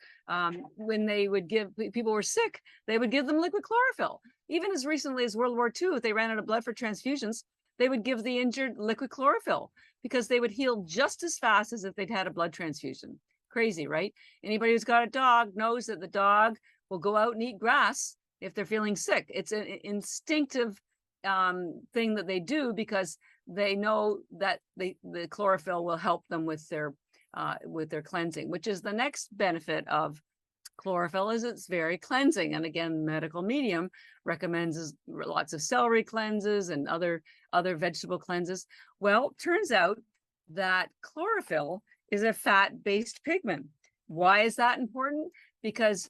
When they would give people were sick, they would give them liquid chlorophyll. Even as recently as World War II, if they ran out of blood for transfusions, they would give the injured liquid chlorophyll because they would heal just as fast as if they'd had a blood transfusion. Crazy, right? Anybody who's got a dog knows that the dog will go out and eat grass if they're feeling sick. It's an instinctive thing that they do because they know that the chlorophyll will help them with their cleansing, which is the next benefit of chlorophyll, is it's very cleansing. And again, medical medium recommends lots of celery cleanses and other vegetable cleanses. Well, turns out that chlorophyll is a fat-based pigment. Why is that important? Because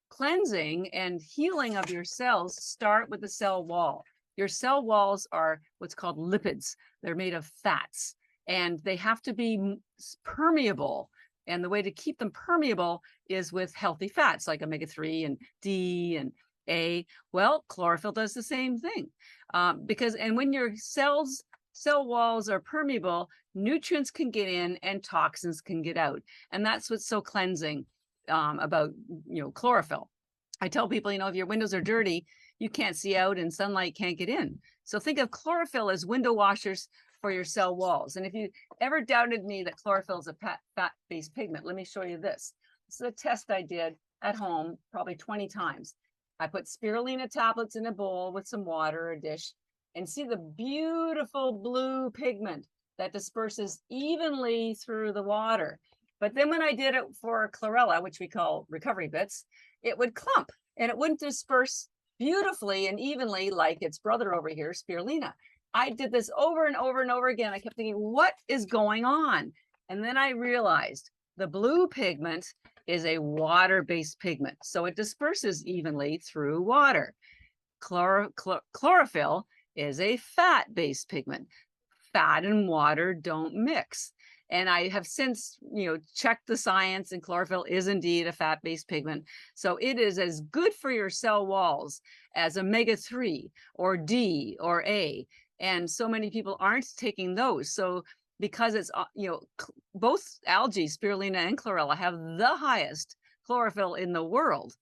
cleansing and healing of your cells start with the cell wall. Your cell walls are what's called lipids. They're made of fats, and they have to be permeable. And the way to keep them permeable is with healthy fats like omega-3 and D and A. Well, chlorophyll does the same thing and when your cell walls are permeable, nutrients can get in and toxins can get out. And that's what's so cleansing about chlorophyll. I tell people, if your windows are dirty, you can't see out and sunlight can't get in. So think of chlorophyll as window washers for your cell walls. And if you ever doubted me that chlorophyll is a fat-based pigment, let me show you this. This is a test I did at home probably 20 times. I put spirulina tablets in a bowl with some water or a dish, and see the beautiful blue pigment that disperses evenly through the water. But then when I did it for chlorella, which we call ENERGYbits, it would clump and it wouldn't disperse beautifully and evenly like its brother over here, spirulina. I did this over and over and over again. I kept thinking, what is going on? And then I realized the blue pigment is a water-based pigment. So it disperses evenly through water. Chlorophyll is a fat-based pigment. Fat and water don't mix. And I have since, checked the science, and chlorophyll is indeed a fat-based pigment. So it is as good for your cell walls as omega-3 or D or A. And so many people aren't taking those. So because it's, both algae, spirulina and chlorella, have the highest chlorophyll in the world.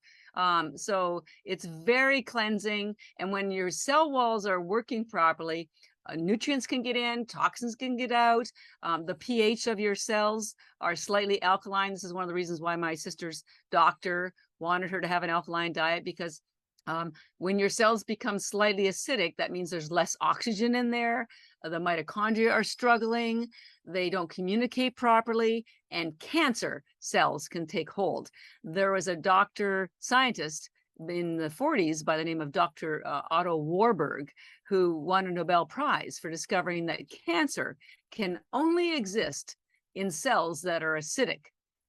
So it's very cleansing. And when your cell walls are working properly, nutrients can get in, toxins can get out. The pH of your cells are slightly alkaline. This is one of the reasons why my sister's doctor wanted her to have an alkaline diet, because when your cells become slightly acidic, that means there's less oxygen in there. The mitochondria are struggling. They don't communicate properly, and cancer cells can take hold. There was a scientist in the 40s by the name of Dr. Otto Warburg, who won a Nobel Prize for discovering that cancer can only exist in cells that are acidic.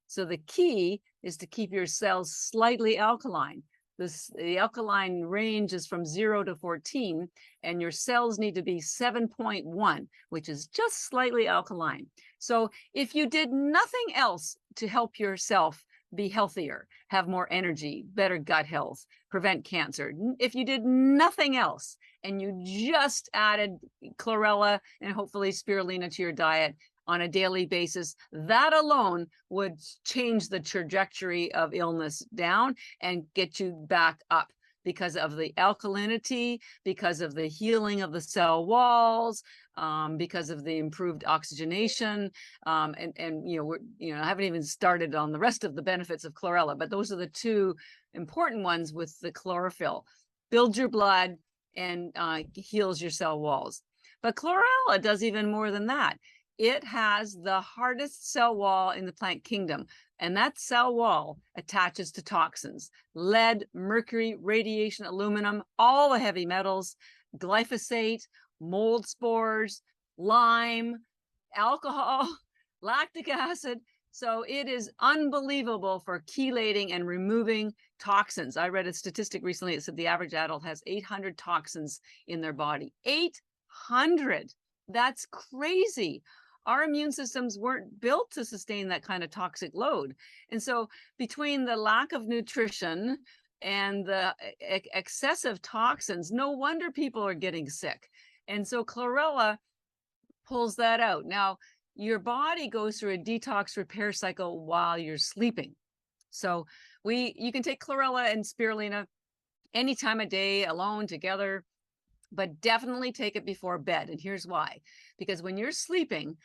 So the key is to keep your cells slightly alkaline. The alkaline range is from 0 to 14, and your cells need to be 7.1, which is just slightly alkaline. So if you did nothing else to help yourself be healthier, have more energy, better gut health, prevent cancer, if you did nothing else and you just added chlorella and hopefully spirulina to your diet on a daily basis, that alone would change the trajectory of illness down and get you back up, because of the alkalinity, because of the healing of the cell walls, because of the improved oxygenation, I haven't even started on the rest of the benefits of chlorella, but those are the two important ones with the chlorophyll. Builds your blood and heals your cell walls. But chlorella does even more than that. It has the hardest cell wall in the plant kingdom, and that cell wall attaches to toxins: lead, mercury, radiation, aluminum, all the heavy metals, glyphosate, mold spores, lime, alcohol, lactic acid. So it is unbelievable for chelating and removing toxins. I read a statistic recently that said the average adult has 800 toxins in their body. 800. That's crazy. Our immune systems weren't built to sustain that kind of toxic load. And so between the lack of nutrition and the excessive toxins, no wonder people are getting sick. And so chlorella pulls that out. Now, your body goes through a detox repair cycle while you're sleeping. So you can take chlorella and spirulina any time of day, alone, together, but definitely take it before bed. And here's why. Because when you're sleeping,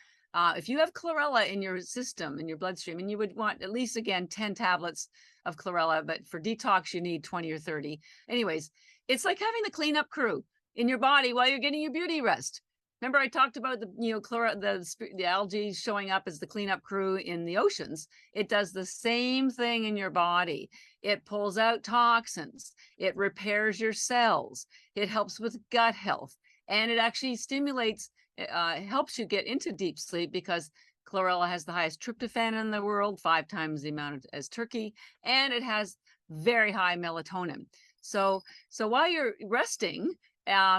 if you have chlorella in your system, in your bloodstream, and you would want at least, again, 10 tablets of chlorella, but for detox, you need 20 or 30. Anyways, it's like having the cleanup crew in your body while you're getting your beauty rest. Remember, I talked about the algae showing up as the cleanup crew in the oceans. It does the same thing in your body. It pulls out toxins. It repairs your cells. It helps with gut health. And it actually stimulates, helps you get into deep sleep, because chlorella has the highest tryptophan in the world, 5 times the amount as turkey, and it has very high melatonin. So while you're resting,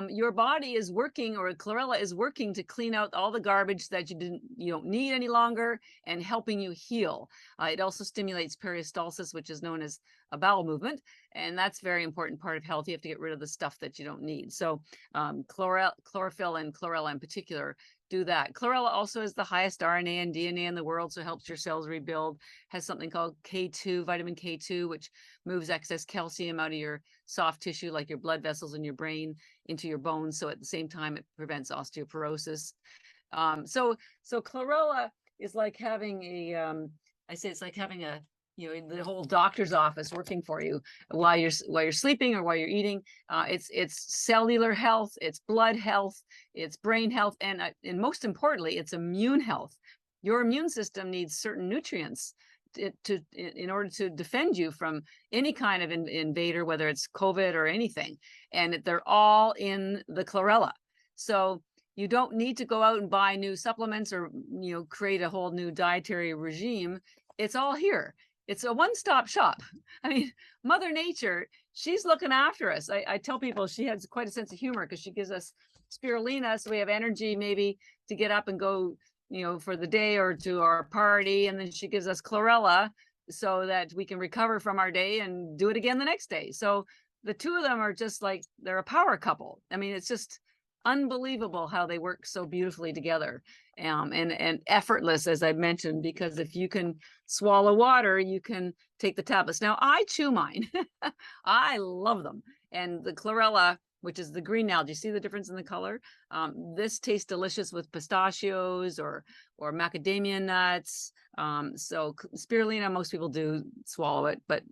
your body is working, or chlorella is working, to clean out all the garbage that you don't need any longer, and helping you heal. It also stimulates peristalsis, which is known as a bowel movement, and that's a very important part of health. You have to get rid of the stuff that you don't need. So chlorophyll and chlorella in particular do that. Chlorella also has the highest RNA and DNA in the world, so helps your cells rebuild. Has something called K2, vitamin K2, which moves excess calcium out of your soft tissue, like your blood vessels in your brain, into your bones. So at the same time, it prevents osteoporosis. So chlorella is like having it's like having the whole doctor's office working for you while you're sleeping or while you're eating. It's cellular health, it's blood health, it's brain health, and most importantly, it's immune health. Your immune system needs certain nutrients in order to defend you from any kind of invader, whether it's COVID or anything. And they're all in the chlorella. So You don't need to go out and buy new supplements or, create a whole new dietary regime. It's all here. It's a one-stop shop. I mean, Mother Nature, she's looking after us. I tell people she has quite a sense of humor because she gives us spirulina, so we have energy maybe to get up and go, for the day or to our party. And then she gives us chlorella so that we can recover from our day and do it again the next day. So the two of them are just like, they're a power couple. I mean, it's just unbelievable how they work so beautifully together, and effortless, as I mentioned, because if you can swallow water, you can take the tablets. Now I chew mine. I love them. And the chlorella, which is the green algae, see the difference in the color? This tastes delicious with pistachios or macadamia nuts. So spirulina, most people do swallow it, but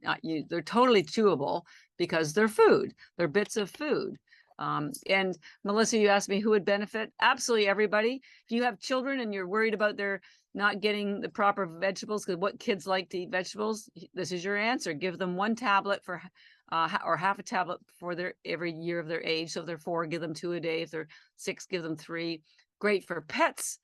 they're totally chewable because they're food. They're bits of food. And Melissa, you asked me who would benefit. Absolutely everybody. If you have children and you're worried about their not getting the proper vegetables, because what kids like to eat vegetables, this is your answer. Give them 1 tablet for or half a tablet for every year of their age. So if they're 4, give them 2 a day. If they're 6, give them 3. Great for pets.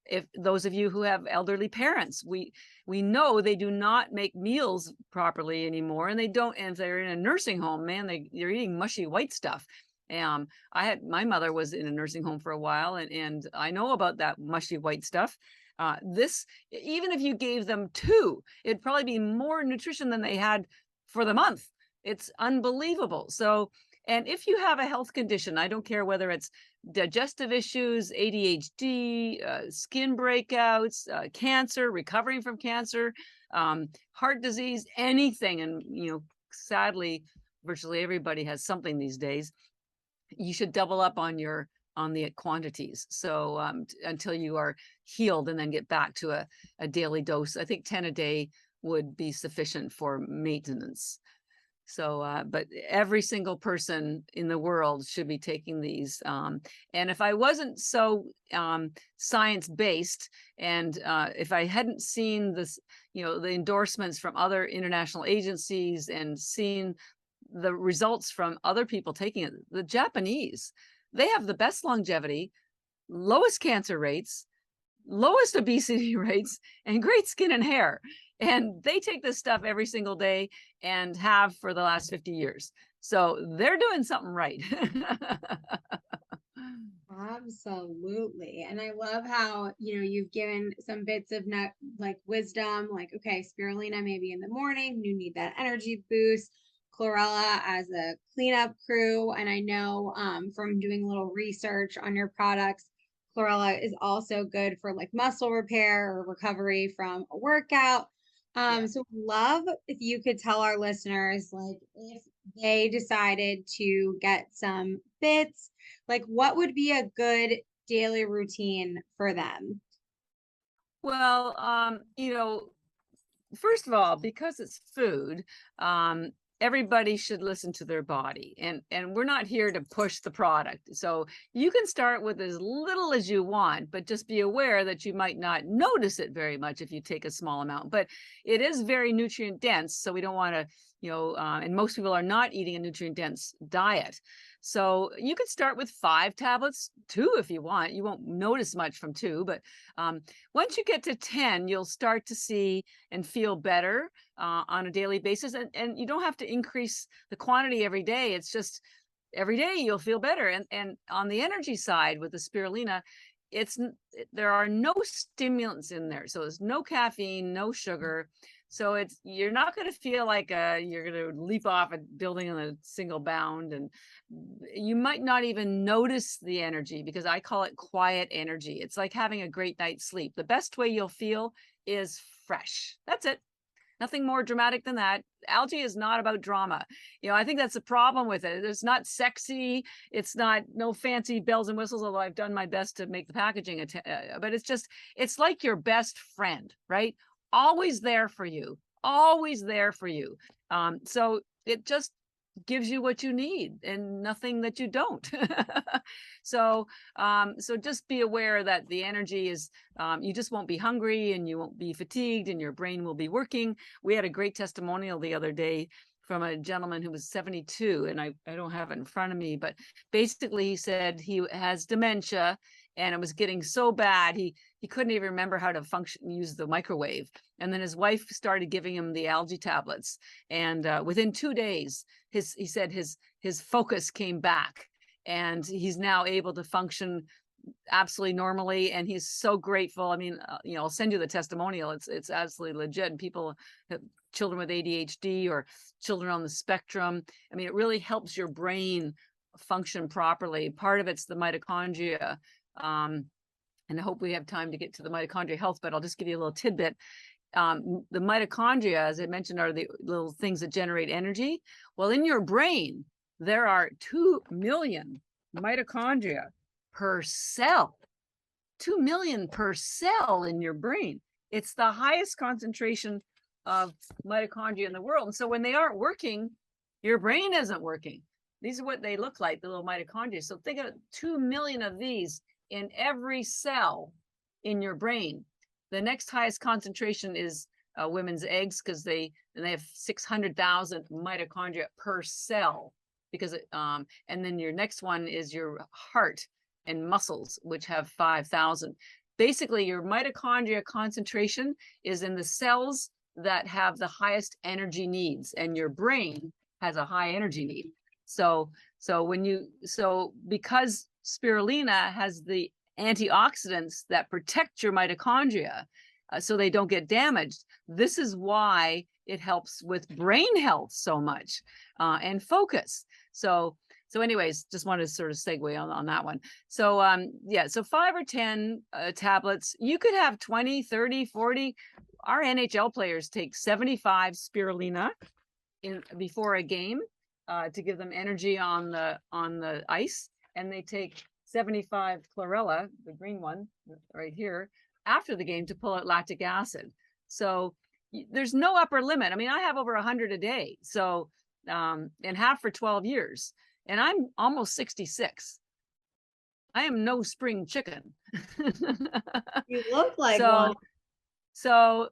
If those of you who have elderly parents, we know they do not make meals properly anymore, and they don't. And if they're in a nursing home, man, they're eating mushy white stuff. My mother was in a nursing home for a while, and I know about that mushy white stuff. This, even if you gave them 2, it'd probably be more nutrition than they had for the month. It's unbelievable. So, and if you have a health condition, I don't care whether it's digestive issues, ADHD, skin breakouts, cancer, recovering from cancer, heart disease, anything. And, sadly, virtually everybody has something these days. You should double up on the quantities. So until you are healed, and then get back to a daily dose. I think 10 a day would be sufficient for maintenance. So, but every single person in the world should be taking these. And if I wasn't so science-based, and if I hadn't seen this, the endorsements from other international agencies and seen the results from other people taking it, the Japanese, they have the best longevity, lowest cancer rates, lowest obesity rates, and great skin and hair. And they take this stuff every single day and have for the last 50 years. So they're doing something right. Absolutely. And I love how, you've given some bits of wisdom, like, okay, spirulina maybe in the morning, you need that energy boost, chlorella as a cleanup crew. And I know from doing a little research on your products, chlorella is also good for like muscle repair or recovery from a workout. So love if you could tell our listeners, like, if they decided to get some bits, like what would be a good daily routine for them? Well, first of all, because it's food, everybody should listen to their body, and we're not here to push the product. So you can start with as little as you want, but just be aware that you might not notice it very much if you take a small amount. But it is very nutrient dense, so we don't want to, and most people are not eating a nutrient dense diet. So you could start with 5 tablets, 2 if you want. You won't notice much from 2, but once you get to 10, you'll start to see and feel better on a daily basis. And you don't have to increase the quantity every day. It's just every day you'll feel better. And on the energy side with the spirulina, there are no stimulants in there. So there's no caffeine, no sugar. So you're not going to feel like you're going to leap off a building in a single bound, and you might not even notice the energy, because I call it quiet energy. It's like having a great night's sleep. The best way you'll feel is fresh. That's it. Nothing more dramatic than that. Algae is not about drama. I think that's the problem with it. It's not sexy. It's not no fancy bells and whistles, although I've done my best to make the packaging, but it's like your best friend, right? Always there for you, always there for you. So it just gives you what you need and nothing that you don't. So just be aware that the energy is, you just won't be hungry and you won't be fatigued and your brain will be working. We had a great testimonial the other day from a gentleman who was 72, and I don't have it in front of me, but basically he said he has dementia and it was getting so bad he couldn't even remember how to use the microwave. And then his wife started giving him the algae tablets, and within 2 days he said his focus came back, and he's now able to function absolutely normally, and he's so grateful. I mean, I'll send you the testimonial. It's absolutely legit. And people have children with ADHD or children on the spectrum. I mean, it really helps your brain function properly. Part of it's the mitochondria. And I hope we have time to get to the mitochondria health, but I'll just give you a little tidbit. The mitochondria, as I mentioned, are the little things that generate energy. Well, in your brain, there are 2 million mitochondria per cell. 2 million per cell in your brain. It's the highest concentration of mitochondria in the world. And so when they aren't working, your brain isn't working. These are what they look like, the little mitochondria. So think of 2 million of these in every cell in your brain. The next highest concentration is women's eggs, because they have 600,000 mitochondria per cell. Because and then your next one is your heart and muscles, which have 5,000. Basically, your mitochondria concentration is in the cells that have the highest energy needs, and your brain has a high energy need. So because spirulina has the antioxidants that protect your mitochondria, so they don't get damaged, this is why it helps with brain health so much, and focus. So anyways, just wanted to sort of segue on that one. So so 5 or 10 tablets. You could have 20, 30, 40. Our NHL players take 75 spirulina before a game to give them energy on the ice, and they take 75 chlorella, the green one right here, after the game to pull out lactic acid. So there's no upper limit. I mean, I have over 100 a day. So and have for 12 years. And I'm almost 66. I am no spring chicken. You look like one. So,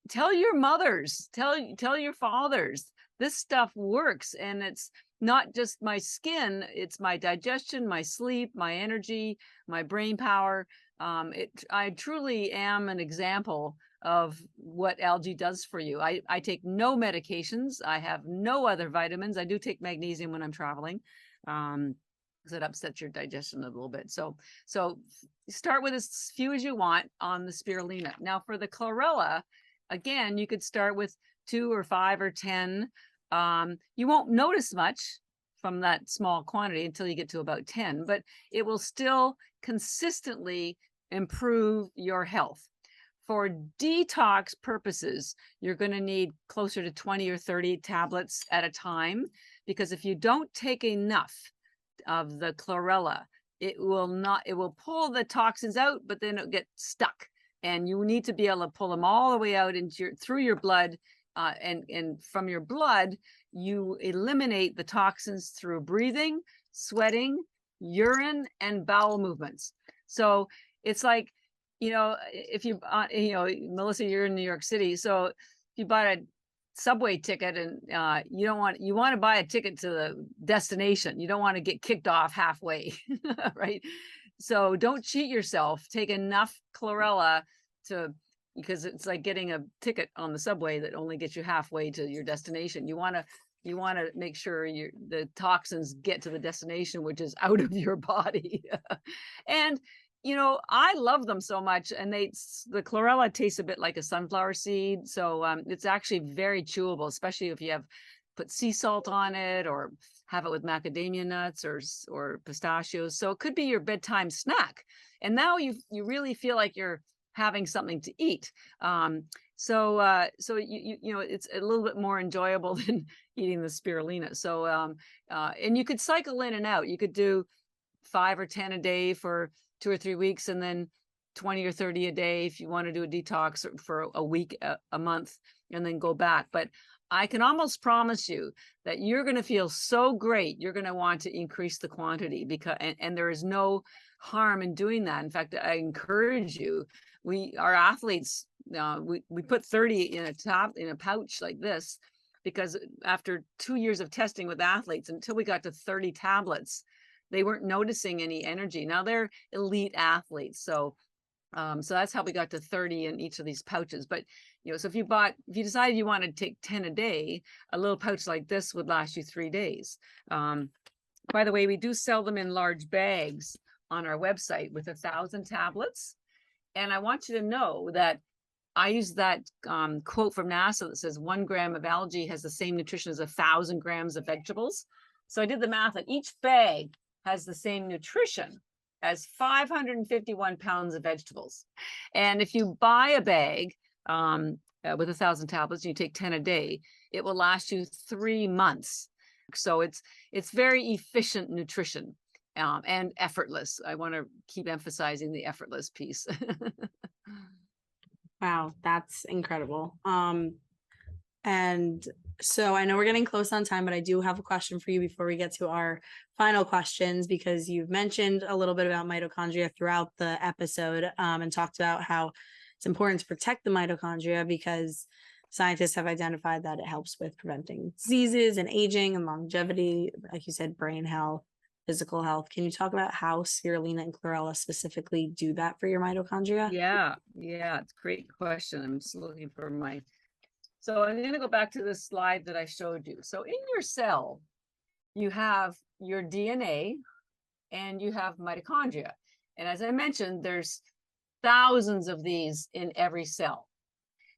tell your mothers, tell your fathers, this stuff works. And it's not just my skin, it's my digestion, my sleep, my energy, my brain power. I truly am an example of what algae does for you. I take no medications. I have no other vitamins. I do take magnesium when I'm traveling, because it upsets your digestion a little bit. So start with as few as you want on the spirulina. Now for the chlorella, again, you could start with 2 or 5 or 10. You won't notice much from that small quantity until you get to about 10, but it will still consistently improve your health. For detox purposes, you're going to need closer to 20 or 30 tablets at a time, because if you don't take enough of the chlorella, it will pull the toxins out, but then it'll get stuck, and you need to be able to pull them all the way out through your blood, and from your blood, you eliminate the toxins through breathing, sweating, urine, and bowel movements. So it's like, if you, Melissa, you're in New York City. So if you bought a subway ticket and you want to buy a ticket to the destination, you don't want to get kicked off halfway, right? So don't cheat yourself. Take enough chlorella because it's like getting a ticket on the subway that only gets you halfway to your destination. You want to make sure the toxins get to the destination, which is out of your body. And I love them so much, and the chlorella tastes a bit like a sunflower seed. So it's actually very chewable, especially if you put sea salt on it, or have it with macadamia nuts or pistachios. So it could be your bedtime snack. And now you really feel like you're having something to eat. So it's a little bit more enjoyable than eating the spirulina. So and you could cycle in and out. You could do 5 or 10 a day for 2 or 3 weeks, and then 20 or 30 a day if you want to do a detox for a week, a month, and then go back. But I can almost promise you that you're going to feel so great. You're going to want to increase the quantity, because and there is no harm in doing that. In fact, I encourage you. Our athletes, we put 30 in a pouch like this because after 2 years of testing with athletes, until we got to 30 tablets, they weren't noticing any energy. Now they're elite athletes. So that's how we got to 30 in each of these pouches. But, so if you decided you wanted to take 10 a day, a little pouch like this would last you 3 days. By the way, we do sell them in large bags on our website with 1,000 tablets. And I want you to know that I use that quote from NASA that says 1 gram of algae has the same nutrition as 1,000 grams of vegetables. So I did the math that each bag has the same nutrition as 551 pounds of vegetables. And if you buy a bag with 1,000 tablets and you take 10 a day, it will last you 3 months. So it's very efficient nutrition and effortless. I want to keep emphasizing the effortless piece. Wow, that's incredible. And so I know we're getting close on time, but I do have a question for you before we get to our final questions, because you've mentioned a little bit about mitochondria throughout the episode and talked about how it's important to protect the mitochondria because scientists have identified that it helps with preventing diseases and aging and longevity, like you said, brain health, physical health. Can you talk about how spirulina and chlorella specifically do that for your mitochondria? Yeah, it's a great question. I'm just looking for so I'm going to go back to the slide that I showed you. So in your cell, you have your DNA and you have mitochondria. And as I mentioned, there's thousands of these in every cell.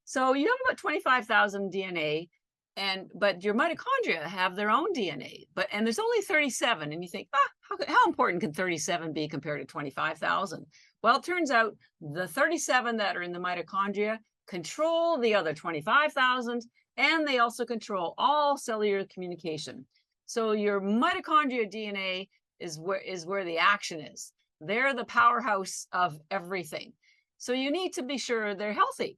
So you have about 25,000 DNA, but your mitochondria have their own DNA, and there's only 37. And you think, how important can 37 be compared to 25,000? Well, it turns out the 37 that are in the mitochondria control the other 25,000, and they also control all cellular communication. So your mitochondria DNA is where the action is. They're the powerhouse of everything. So you need to be sure they're healthy.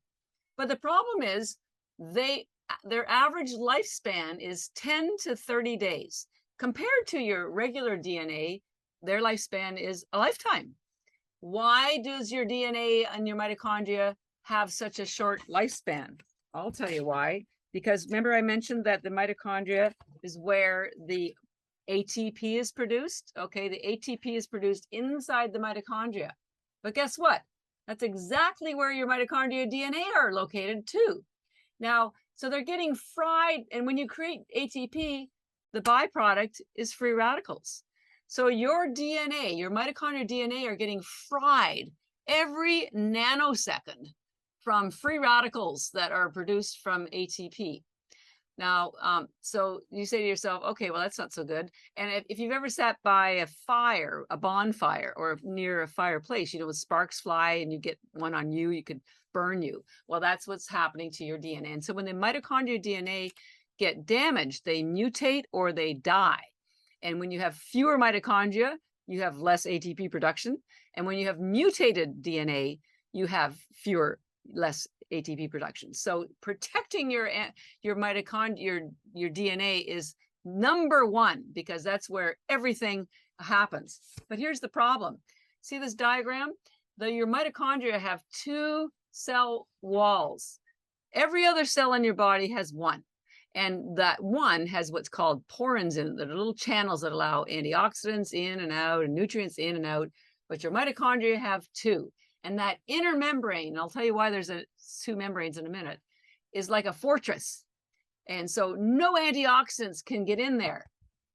But the problem is their average lifespan is 10 to 30 days. Compared to your regular DNA, their lifespan is a lifetime. Why does your DNA and your mitochondria have such a short lifespan? I'll tell you why. Because remember I mentioned that the mitochondria is where the ATP is produced. Okay, the ATP is produced inside the mitochondria. But guess what? That's exactly where your mitochondria DNA are located too. Now, so they're getting fried. And when you create ATP, the byproduct is free radicals. So your DNA, your mitochondrial DNA are getting fried every nanosecond from free radicals that are produced from ATP. Now, so you say to yourself, okay, well, that's not so good. And if you've ever sat by a bonfire, or near a fireplace, when sparks fly and you get one on you, you could burn you. Well, that's what's happening to your DNA. And so when the mitochondrial DNA get damaged, they mutate or they die. And when you have fewer mitochondria, you have less ATP production. And when you have mutated DNA, you have less ATP production. So protecting your mitochondria, your DNA is number one, because that's where everything happens. But here's the problem. See this diagram? Your mitochondria have 2 cell walls. Every other cell in your body has one. And that one has what's called porins in it, that are little channels that allow antioxidants in and out and nutrients in and out. But your mitochondria have 2. And that inner membrane, I'll tell you why there's 2 membranes in a minute, is like a fortress. And so no antioxidants can get in there.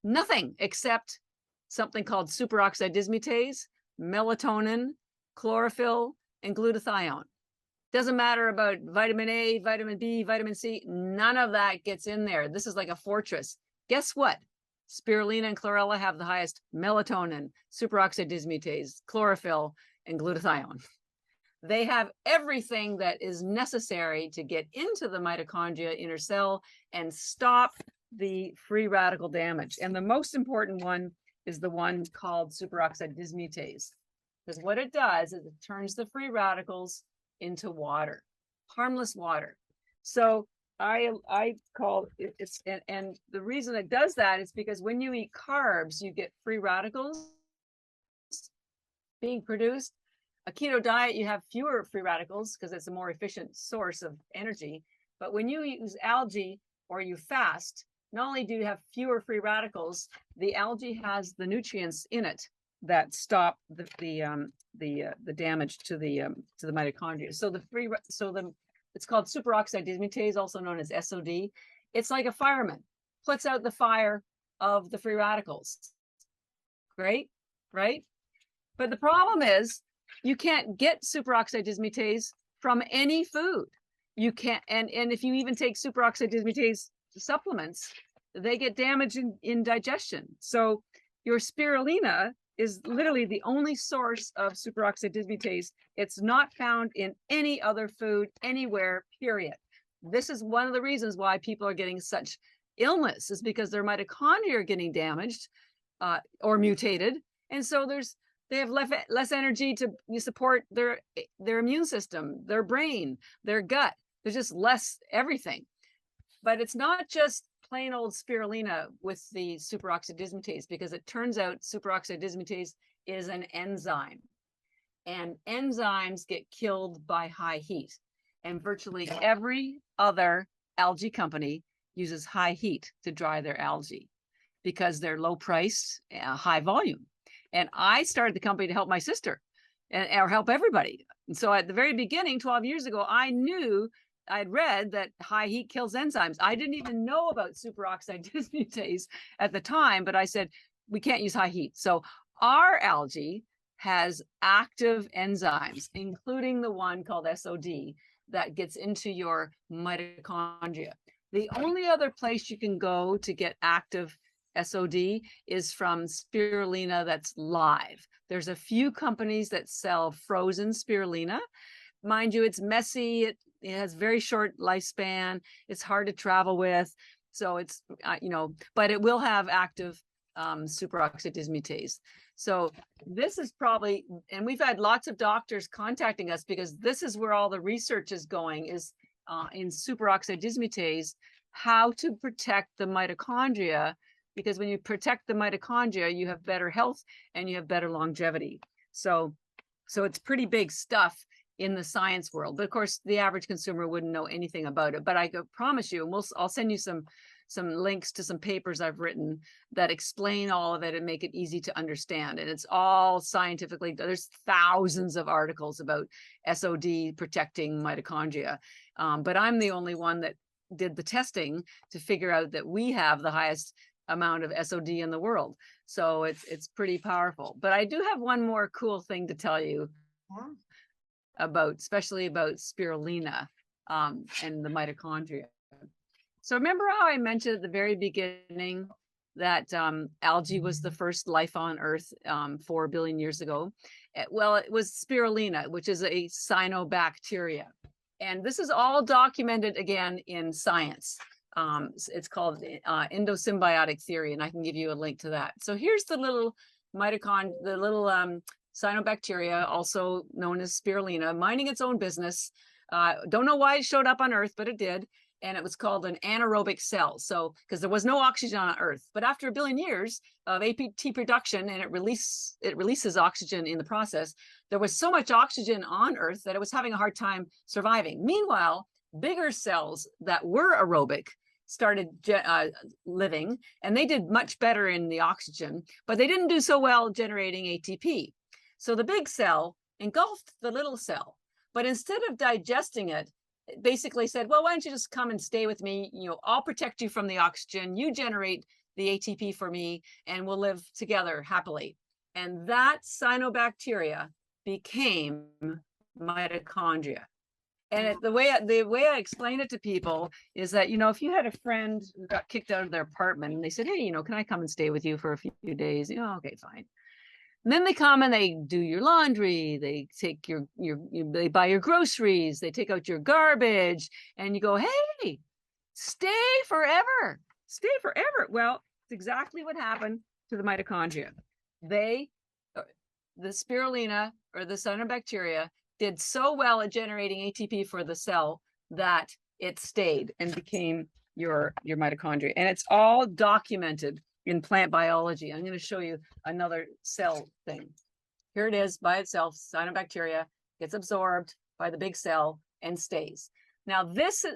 Nothing except something called superoxide dismutase, melatonin, chlorophyll, and glutathione. Doesn't matter about vitamin A, vitamin B, vitamin C. None of that gets in there. This is like a fortress. Guess what? Spirulina and chlorella have the highest melatonin, superoxide dismutase, chlorophyll, and glutathione. They have everything that is necessary to get into the mitochondria inner cell and stop the free radical damage. And the most important one is the one called superoxide dismutase. Because what it does is it turns the free radicals into water, harmless water. So I call it, and the reason it does that is because when you eat carbs, you get free radicals being produced. A keto diet, you have fewer free radicals because it's a more efficient source of energy. But when you use algae or you fast, not only do you have fewer free radicals, the algae has the nutrients in it that stop the damage to the mitochondria. So it's called superoxide dismutase, also known as SOD. It's like a fireman, puts out the fire of the free radicals. Great, right? But the problem is you can't get superoxide dismutase from any food. You can't, and if you even take superoxide dismutase supplements, they get damaged in digestion. So your spirulina is literally the only source of superoxide dismutase. It's not found in any other food anywhere, period. This is one of the reasons why people are getting such illness, is because their mitochondria are getting damaged or mutated. And so they have less energy to support their immune system, their brain, their gut. There's just less everything. But it's not just plain old spirulina with the superoxide dismutase, because it turns out superoxide dismutase is an enzyme. And enzymes get killed by high heat. And virtually every other algae company uses high heat to dry their algae because they're low price, high volume. And I started the company to help my sister or help everybody. And so at the very beginning, 12 years ago, I'd read that high heat kills enzymes. I didn't even know about superoxide dismutase at the time, but I said, we can't use high heat. So our algae has active enzymes, including the one called SOD that gets into your mitochondria. The only other place you can go to get active SOD is from spirulina that's live. There's a few companies that sell frozen spirulina. Mind you, it's messy. It has very short lifespan. It's hard to travel with. So it's, but it will have active superoxide dismutase. So this is probably, and we've had lots of doctors contacting us because this is where all the research is going, is in superoxide dismutase, how to protect the mitochondria, because when you protect the mitochondria, you have better health and you have better longevity. So it's pretty big stuff in the science world. But of course, the average consumer wouldn't know anything about it. But I could promise you, and I'll send you some links to some papers I've written that explain all of it and make it easy to understand. And it's all scientifically, there's thousands of articles about SOD protecting mitochondria. But I'm the only one that did the testing to figure out that we have the highest amount of SOD in the world. So it's pretty powerful. But I do have one more cool thing to tell you especially about spirulina and the mitochondria. So remember how I mentioned at the very beginning that algae was the first life on Earth 4 billion years ago? Well, it was spirulina, which is a cyanobacteria. And this is all documented again in science. It's called endosymbiotic theory, and I can give you a link to that. So here's the little cyanobacteria, also known as spirulina, minding its own business. Don't know why it showed up on Earth, but it did. And it was called an anaerobic cell. So, because there was no oxygen on Earth, but after 1 billion years of ATP production, and it releases oxygen in the process, there was so much oxygen on Earth that it was having a hard time surviving. Meanwhile, bigger cells that were aerobic started living, and they did much better in the oxygen, but they didn't do so well generating ATP. So the big cell engulfed the little cell, but instead of digesting it, basically said, well, why don't you just come and stay with me? I'll protect you from the oxygen. You generate the ATP for me, and we'll live together happily. And that cyanobacteria became mitochondria. And the way I explain it to people is that, if you had a friend who got kicked out of their apartment and they said, hey, can I come and stay with you for a few days? Okay, fine. And then they come and they do your laundry, they take they buy your groceries, they take out your garbage, and you go, hey, stay forever. Well, it's exactly what happened to the mitochondria. The spirulina, or the cyanobacteria, did so well at generating ATP for the cell that it stayed and became your mitochondria. And it's all documented in plant biology. I'm going to show you another cell thing. Here it is by itself. Cyanobacteria gets absorbed by the big cell and stays. Now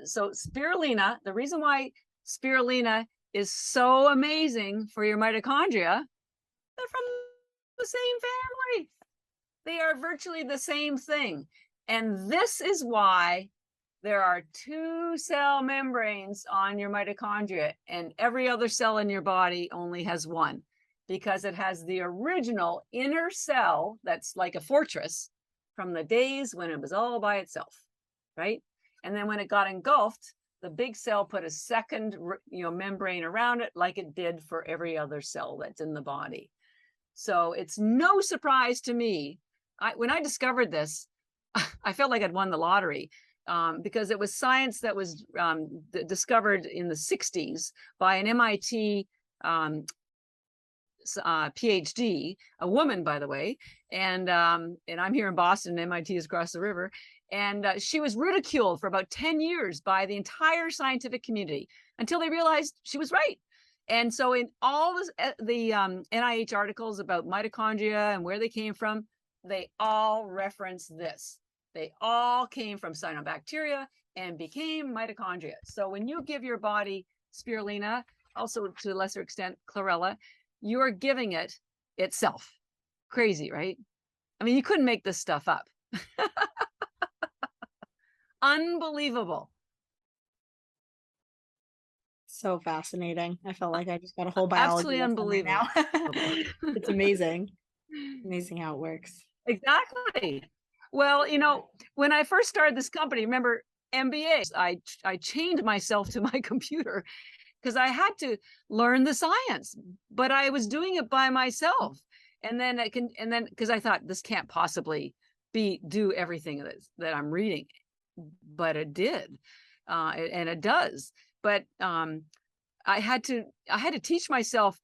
so spirulina, the reason why spirulina is so amazing for your mitochondria. They're from the same family. They are virtually the same thing. And this is why there are 2 cell membranes on your mitochondria, and every other cell in your body only has 1, because it has the original inner cell that's like a fortress from the days when it was all by itself, right? And then when it got engulfed, the big cell put a second, membrane around it, like it did for every other cell that's in the body. So it's no surprise to me. When I discovered this, I felt like I'd won the lottery, because it was science that was discovered in the 60s by an MIT PhD, a woman, by the way, and I'm here in Boston, and MIT is across the river, and she was ridiculed for about 10 years by the entire scientific community until they realized she was right. And so in all the NIH articles about mitochondria and where they came from, they all reference this. They all came from cyanobacteria and became mitochondria. So when you give your body spirulina, also to a lesser extent chlorella, you are giving it itself. Crazy, right? I mean, you couldn't make this stuff up. Unbelievable. So fascinating. I felt like I just got a whole biology Absolutely unbelievable. right now. It's amazing. Amazing how it works. Exactly. Well, when I first started this company, remember MBA, I chained myself to my computer because I had to learn the science, but I was doing it by myself. And then because I thought this can't possibly do everything that I'm reading, but it did, and it does. But I had to teach myself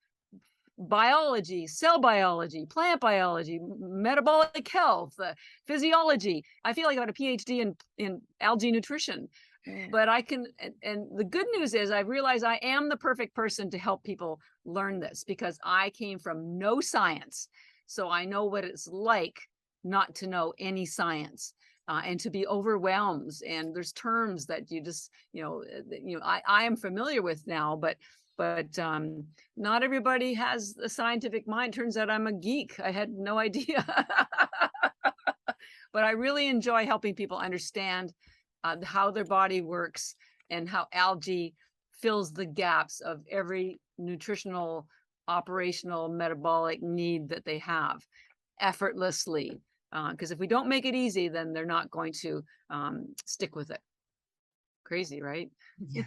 biology, cell biology, plant biology, metabolic health, physiology. I feel like I got a PhD in algae nutrition, but I can, and the good news is I realize I am the perfect person to help people learn this, because I came from no science. So I know what it's like not to know any science. And to be overwhelmed, and there's terms that you just, I am familiar with now, but not everybody has a scientific mind. Turns out I'm a geek. I had no idea. But I really enjoy helping people understand how their body works and how algae fills the gaps of every nutritional, operational, metabolic need that they have effortlessly. Because if we don't make it easy, then they're not going to stick with it. Crazy, right? Yeah.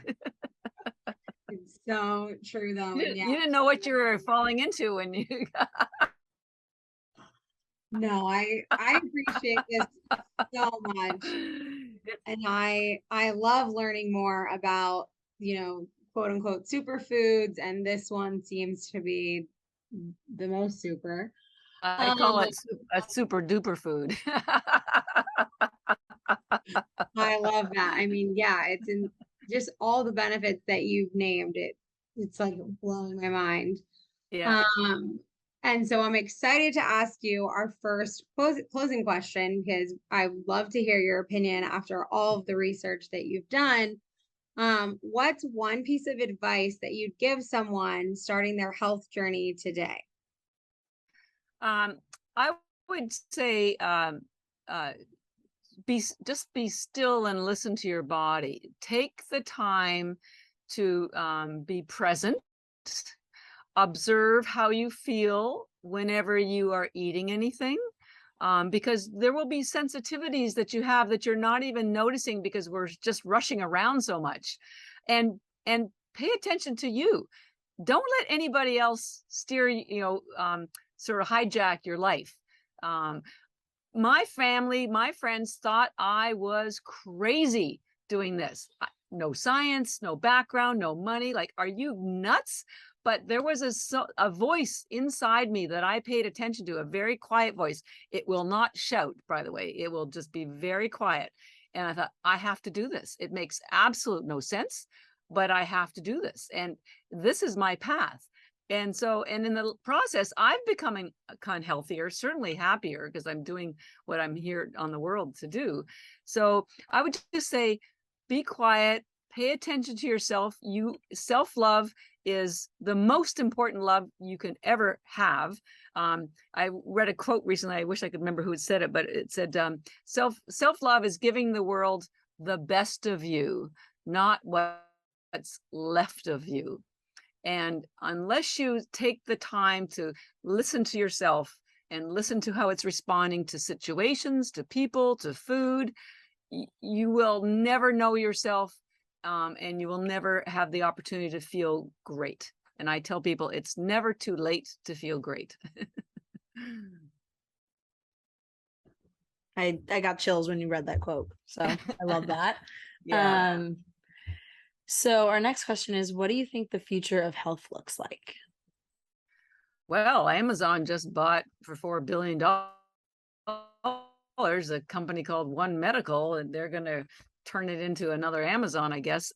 It's so true, though. You didn't know what you were falling into when you. No, I appreciate this so much, and I love learning more about quote unquote superfoods, and this one seems to be the most super. I call it a super duper food. I love that. I mean, yeah, it's in just all the benefits that you've named. It's like blowing my mind. Yeah. And so I'm excited to ask you our first closing question, because I would love to hear your opinion after all of the research that you've done. What's one piece of advice that you'd give someone starting their health journey today? I would say be still and listen to your body. Take the time to be present. Observe how you feel whenever you are eating anything, because there will be sensitivities that you have that you're not even noticing because we're just rushing around so much. And pay attention to you. Don't let anybody else steer, sort of hijack your life. My family, my friends thought I was crazy doing this. No science, no background, no money. Like, are you nuts? But there was a voice inside me that I paid attention to, a very quiet voice. It will not shout, by the way. It will just be very quiet. And I thought, I have to do this. It makes absolute no sense, but I have to do this. And this is my path. And in the process, I've becoming kind of healthier, certainly happier, because I'm doing what I'm here on the world to do. So I would just say, be quiet, pay attention to yourself. Self-love is the most important love you can ever have. I read a quote recently. I wish I could remember who had said it, but it said, self-love is giving the world the best of you, not what's left of you. And unless you take the time to listen to yourself and listen to how it's responding to situations, to people, to food, you will never know yourself, and you will never have the opportunity to feel great. And I tell people it's never too late to feel great. I got chills when you read that quote. So I love that. Yeah. So our next question is, what do you think the future of health looks like? Well, Amazon just bought for $4 billion a company called One Medical, and they're going to turn it into another Amazon, I guess.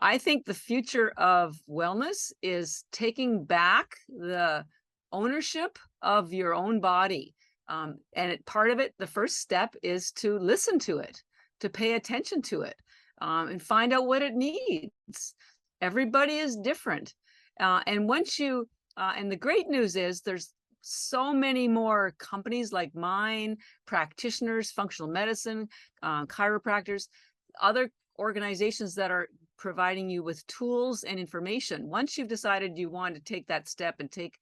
I think the future of wellness is taking back the ownership of your own body. And part of it, the first step is to listen to it, to pay attention to it, and find out what it needs. Everybody is different. And once you, and the great news is there's so many more companies like mine, practitioners, functional medicine, chiropractors, other organizations that are providing you with tools and information. Once you've decided you want to take that step and take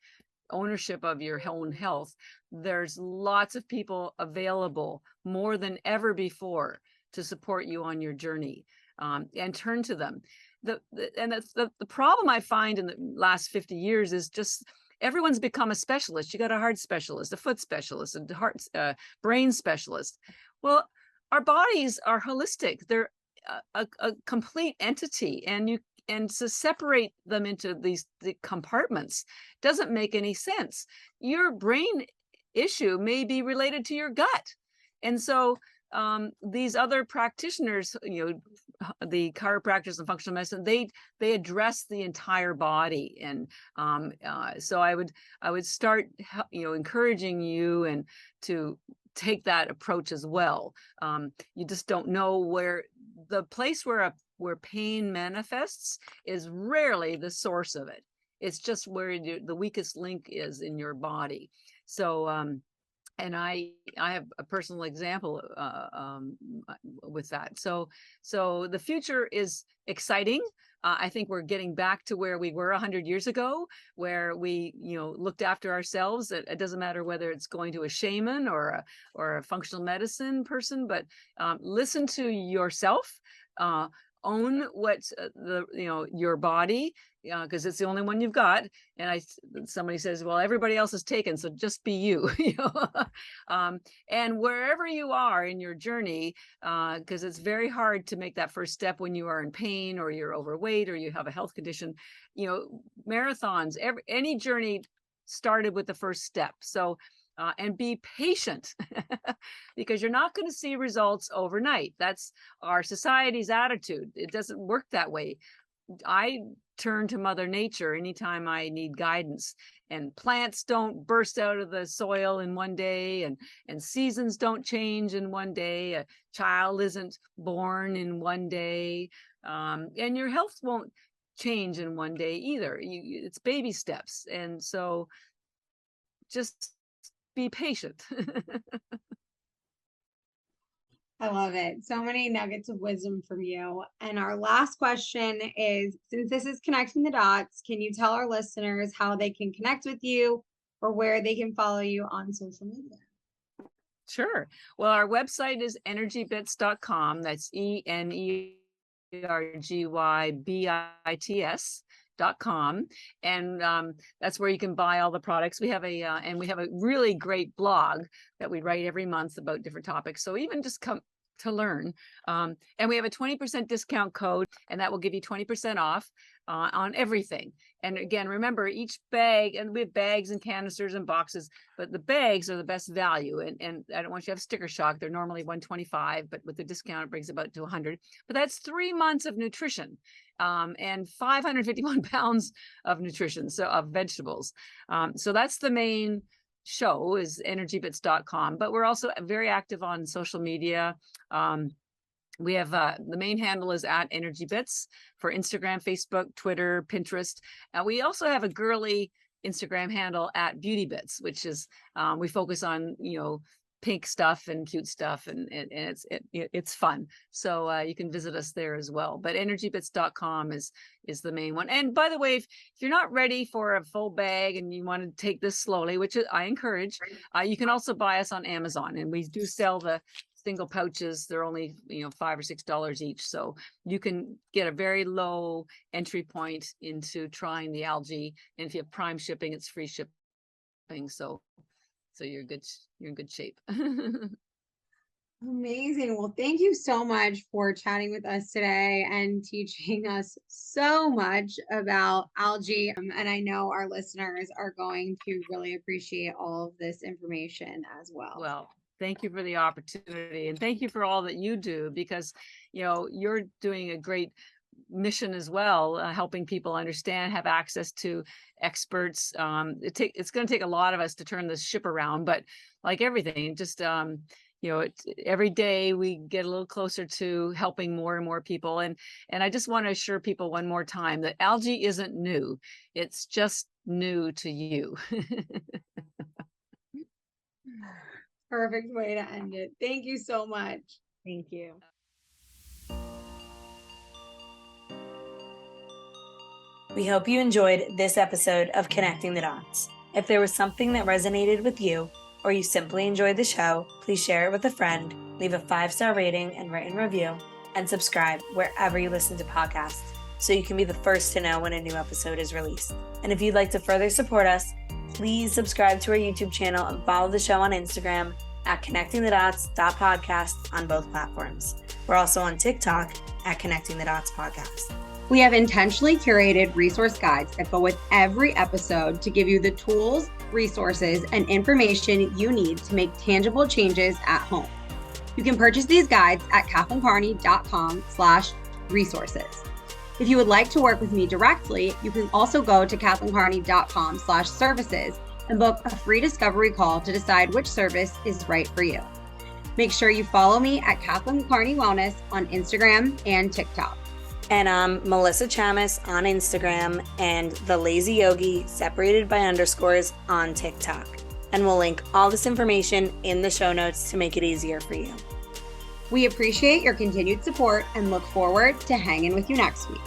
ownership of your own health, there's lots of people available more than ever before to support you on your journey, and turn to them. The problem I find in the last 50 years is just everyone's become a specialist. You got a heart specialist, a foot specialist, a heart, brain specialist. Well, our bodies are holistic. They're a complete entity, and to separate them into the compartments doesn't make any sense. Your brain issue may be related to your gut. And so these other practitioners, the chiropractors and functional medicine, they address the entire body. And so I would start, encouraging you and to take that approach as well. You just don't know where the place where pain manifests is rarely the source of it. It's just where the weakest link is in your body. So, and I have a personal example with that. So the future is exciting. I think we're getting back to where we were 100 years ago, where we, looked after ourselves. It doesn't matter whether it's going to a shaman or a functional medicine person, but listen to yourself. Own what's your body, because it's the only one you've got. And somebody says, well, everybody else is taken, so just be you. And wherever you are in your journey, because it's very hard to make that first step when you are in pain or you're overweight or you have a health condition. Marathons, any journey started with the first step. So and be patient, because you're not going to see results overnight. That's our society's attitude. It doesn't work that way. I turn to Mother Nature anytime I need guidance, and plants don't burst out of the soil in one day, and seasons don't change in one day. A child isn't born in one day, and your health won't change in one day either. It's baby steps. And so just be patient. I love it. So many nuggets of wisdom from you. And our last question is, since this is connecting the dots, can you tell our listeners how they can connect with you or where they can follow you on social media? Sure. Well, our website is ENERGYbits.com. That's ENERGYBITS.com. And that's where you can buy all the products. We have a really great blog that we write every month about different topics. So even just come to learn. And we have a 20% discount code, and that will give you 20% off on everything. And again, remember, each bag, and we have bags and canisters and boxes, but the bags are the best value. And I don't want you to have sticker shock. They're normally $125, but with the discount, it brings about to $100. But that's 3 months of nutrition, and 551 pounds of nutrition, so of vegetables. So that's the main show, is ENERGYbits.com. But we're also very active on social media. We have the main handle is at ENERGYbits for Instagram, Facebook, Twitter, Pinterest. We also have a girly Instagram handle at BeautyBits, which is we focus on pink stuff and cute stuff, and it's fun. So you can visit us there as well. But energybits.com is the main one. And by the way, if you're not ready for a full bag and you want to take this slowly, which I encourage, you can also buy us on Amazon, and we do sell the single pouches. They're only $5 or $6 each, so you can get a very low entry point into trying the algae. And if you have Prime shipping, it's free shipping. So you're in good shape. Amazing. Well, thank you so much for chatting with us today and teaching us so much about algae. And I know our listeners are going to really appreciate all of this information as well. Well, thank you for the opportunity, and thank you for all that you do, because you're doing a great mission as well, helping people understand, have access to experts. It's going to take a lot of us to turn this ship around, but like everything, just every day we get a little closer to helping more and more people. And I just want to assure people one more time that algae isn't new. It's just new to you. Perfect way to end it. Thank you so much. Thank you. We hope you enjoyed this episode of Connecting the Dots. If there was something that resonated with you, or you simply enjoyed the show, please share it with a friend, leave a 5-star rating and written review, and subscribe wherever you listen to podcasts so you can be the first to know when a new episode is released. And if you'd like to further support us, please subscribe to our YouTube channel and follow the show on Instagram at connectingthedots.podcast on both platforms. We're also on TikTok at Connecting the Dots Podcast. We have intentionally curated resource guides that go with every episode to give you the tools, resources, and information you need to make tangible changes at home. You can purchase these guides at catherinecarney.com/resources. If you would like to work with me directly, you can also go to catherinecarney.com/services and book a free discovery call to decide which service is right for you. Make sure you follow me at Catharine Carney Wellness on Instagram and TikTok. And I'm Melissa Chamis on Instagram and The Lazy Yogi separated by underscores on TikTok. And we'll link all this information in the show notes to make it easier for you. We appreciate your continued support and look forward to hanging with you next week.